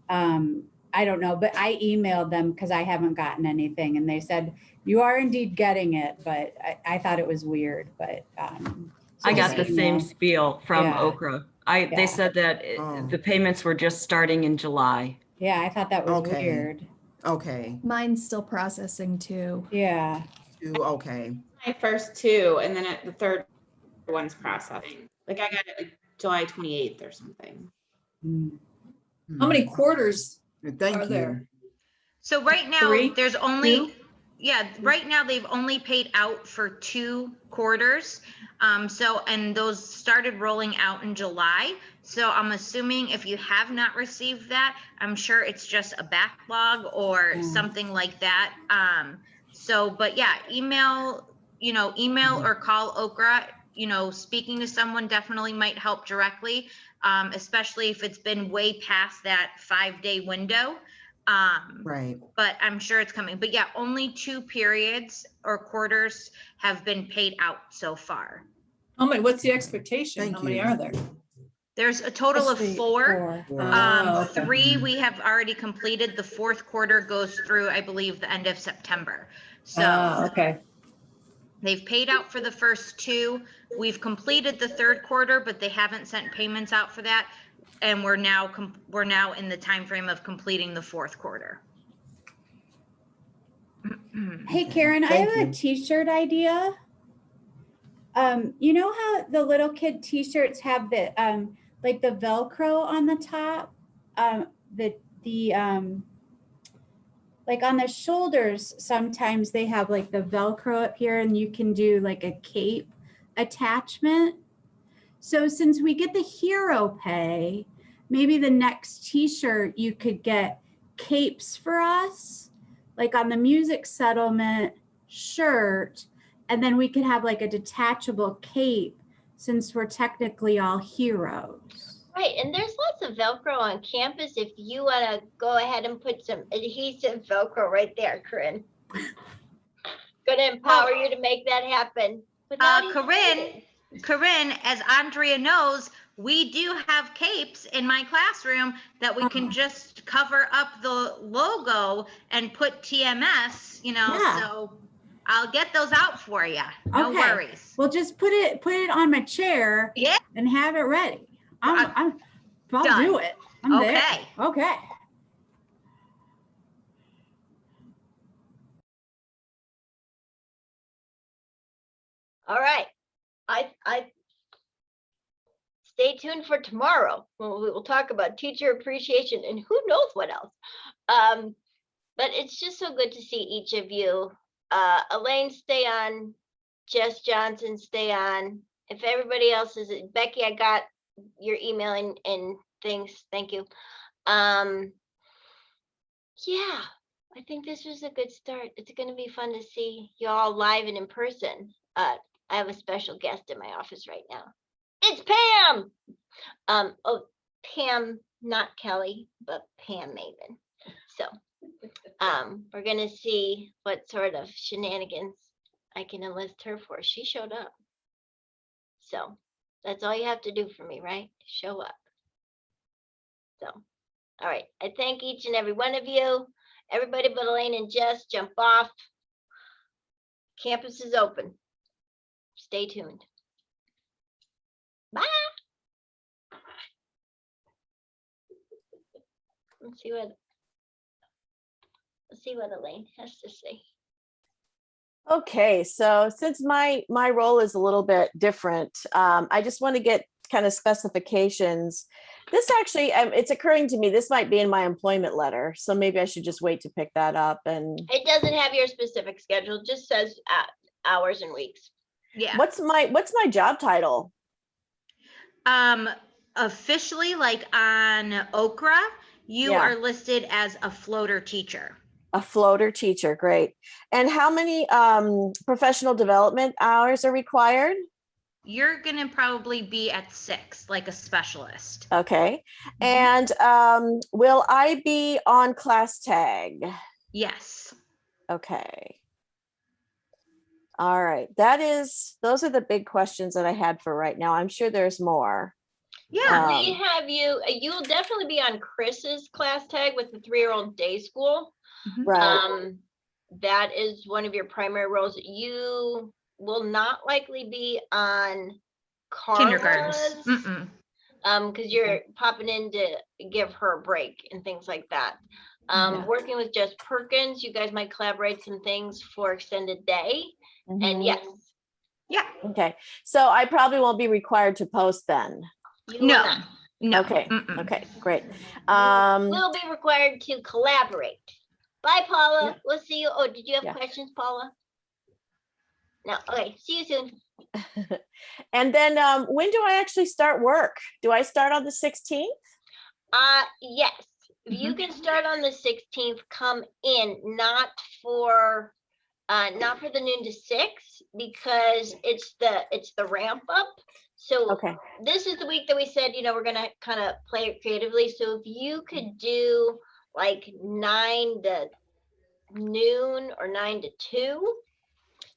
I don't know, but I emailed them because I haven't gotten anything. And they said, you are indeed getting it, but I thought it was weird, but. I got the same spiel from Okra. They said that the payments were just starting in July. Yeah, I thought that was weird. Okay. Mine's still processing too. Yeah. Okay. My first 2, and then the third one's processing. Like I got it like July 28th or something. How many quarters Thank are you. there? So right now, 3? there's only, 2? yeah, right now they've only paid out for 2 quarters. And those started rolling out in July. So I'm assuming if you have not received that, I'm sure it's just a backlog or something like that. But yeah, email or call Okra. Speaking to someone definitely might help directly, especially if it's been way past that 5-day window. Right. But I'm sure it's coming. But yeah, only 2 periods or quarters have been paid out so far. How many? What's the expectation? Thank How many you. are there? There's a total of 4. Oh, okay. 3 we have already completed. The 4th quarter goes through, I believe, the end of September. So Okay. they've paid out for the first 2. We've completed the 3rd quarter, but they haven't sent payments out for that. And we're now in the time frame of completing the 4th quarter. Hey, Karen, I have a t-shirt idea. You know how the little kid t-shirts have the like the Velcro on the top? Like on the shoulders, sometimes they have like the Velcro up here and you can do like a cape attachment. So since we get the Hero Pay, maybe the next t-shirt you could get capes for us, like on the music settlement shirt, and then we could have like a detachable cape since we're technically all heroes. Right, and there's lots of Velcro on campus if you want to go ahead and put some adhesive Velcro right there, Corinne. Going to empower you to make that happen. Corinne, as Andrea knows, we do have capes in my classroom that we can just cover up the logo and put TMS, Yeah. so I'll get those out for you. No Okay. worries. Well, just put it on my chair. Yeah. And have it ready. I'll Done. do it. I'm there. Okay. Okay. All right. I stay tuned for tomorrow when we will talk about teacher appreciation and who knows what else. But it's just so good to see each of you. Elaine, stay on. Jess Johnson, stay on. If everybody else is, Becky, I got your email and things. Thank you. Yeah, I think this was a good start. It's going to be fun to see you all live and in person. I have a special guest in my office right now. It's Pam. Oh, Pam, not Kelly, but Pam Maven. So, we're going to see what sort of shenanigans I can enlist her for. She showed up. So that's all you have to do for me, right? Show up. So, all right. I thank each and every one of you. Everybody but Elaine and Jess, jump off. Campus is open. Stay tuned. Bye. Let's see what Elaine has to say. Okay, so since my role is a little bit different, I just want to get kind of specifications. This actually, it's occurring to me, this might be in my employment letter, so maybe I should just wait to pick that up. And it doesn't have your specific schedule, it just says hours and weeks. Yeah. What's my job title? Officially, like on Okra, you Yeah. are listed as a floater teacher. A floater teacher, great. And how many professional development hours are required? You're gonna probably be at 6, like a specialist. Okay. And will I be on class tag? Yes. Okay. All right. Those are the big questions that I had for right now. I'm sure there's more. Yeah, we have you. You'll definitely be on Chris's class tag with the 3-year-old day school. Right. That is one of your primary roles. You will not likely be on Carla's, because you're popping in to give her a break and things like that. Working with Jess Perkins, you guys might collaborate some things for extended day. And yes. Yeah. Okay. So I probably won't be required to post then. No. Okay. Okay, great. We'll be required to collaborate. Bye, Paula. We'll see you. Oh, did you have questions, Paula? No. Okay. See you soon. And then when do I actually start work? Do I start on the 16th? Yes. If you can start on the 16th, come in, not for the noon to 6, because it's the ramp up. So this is the week that we said, we're gonna kind of play it creatively. So if you could do like 9 to noon or 9 to 2.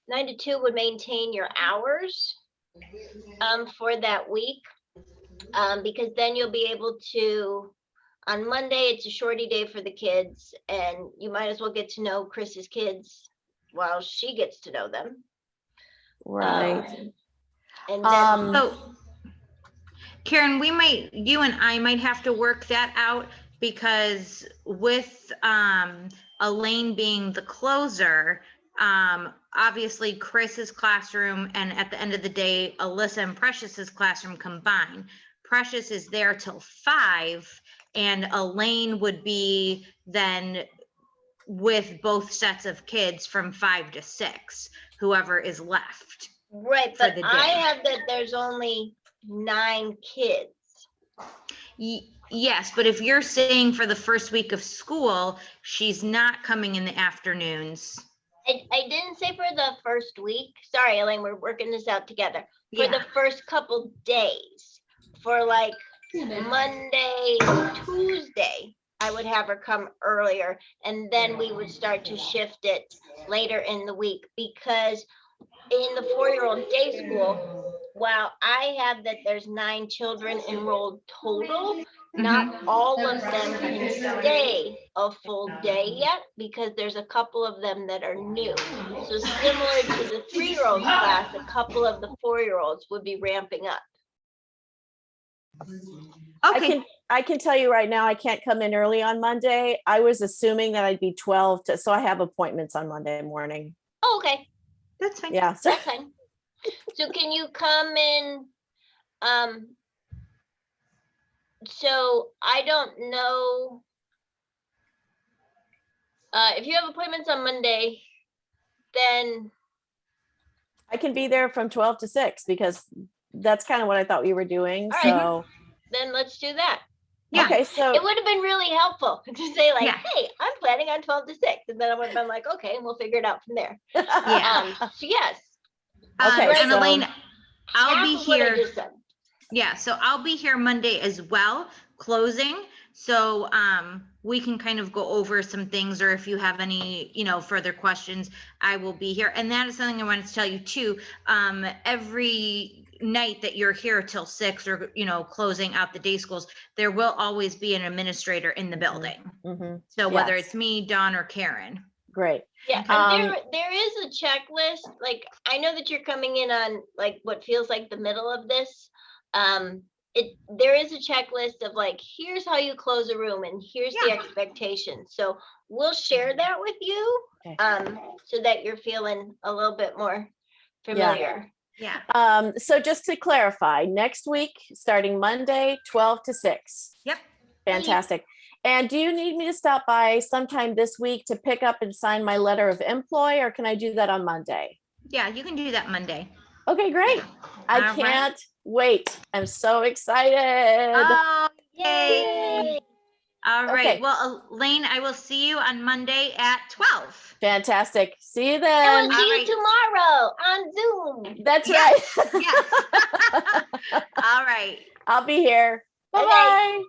9 to 2 would maintain your hours for that week, because then you'll be able to, on Monday, it's a shorty day for the kids, and you might as well get to know Chris's kids while she gets to know them. Right. And then, so Karen, you and I might have to work that out, because with Elaine being the closer, obviously Chris's classroom and at the end of the day, Alyssa and Precious's classroom combined. Precious is there till 5, and Elaine would be then with both sets of kids from 5 to 6, whoever is left. Right, but I have that there's only 9 kids. Yes, but if you're saying for the first week of school, she's not coming in the afternoons. I didn't say for the first week. Sorry, Elaine, we're working this out together. For the first couple days, for like Monday, Tuesday, I would have her come earlier, and then we would start to shift it later in the week, because in the 4-year-old day school, while I have that there's 9 children enrolled total, Not all of them can stay a full day yet because there's a couple of them that are new. So similar to the 3-year-old class, a couple of the 4-year-olds would be ramping up. I can tell you right now, I can't come in early on Monday. I was assuming that I'd be 12 to, so I have appointments on Monday morning. Oh, okay. That's fine. Yeah. That's fine. So can you come in? So I don't know. If you have appointments on Monday, then I can be there from 12 to 6 because that's kind of what I thought we were doing. All right. So then let's do that. yeah. Okay, so it would have been really helpful to say like, hey, I'm planning on 12 to 6. And then I would have been like, okay, and we'll figure it out from there. Yeah. So yes. Okay. And Elaine, I'll be half of what I here. just said. Yeah, so I'll be here Monday as well, closing. So we can kind of go over some things, or if you have any, further questions, I will be here. And that is something I wanted to tell you too. Every night that you're here till 6 or, closing out the day schools, there will always be an administrator in the building. So whether it's me, Dawn, or Karen. Great. Yeah, and there is a checklist. Like, I know that you're coming in on like what feels like the middle of this. There is a checklist of like, here's how you close a room and here's the expectation. So we'll share that with you, so that you're feeling a little bit more familiar. Yeah. So just to clarify, next week, starting Monday, 12 to 6. Yep. Fantastic. And do you need me to stop by sometime this week to pick up and sign my letter of employ, or can I do that on Monday? Yeah, you can do that Monday. Okay, great. I can't wait. I'm so excited. Oh, yay. All right. Okay. Well, Elaine, I will see you on Monday at 12. Fantastic. See you And then. we'll see you tomorrow on Zoom. That's Yes. right. Yes. All right. I'll be here. Okay. Bye-bye.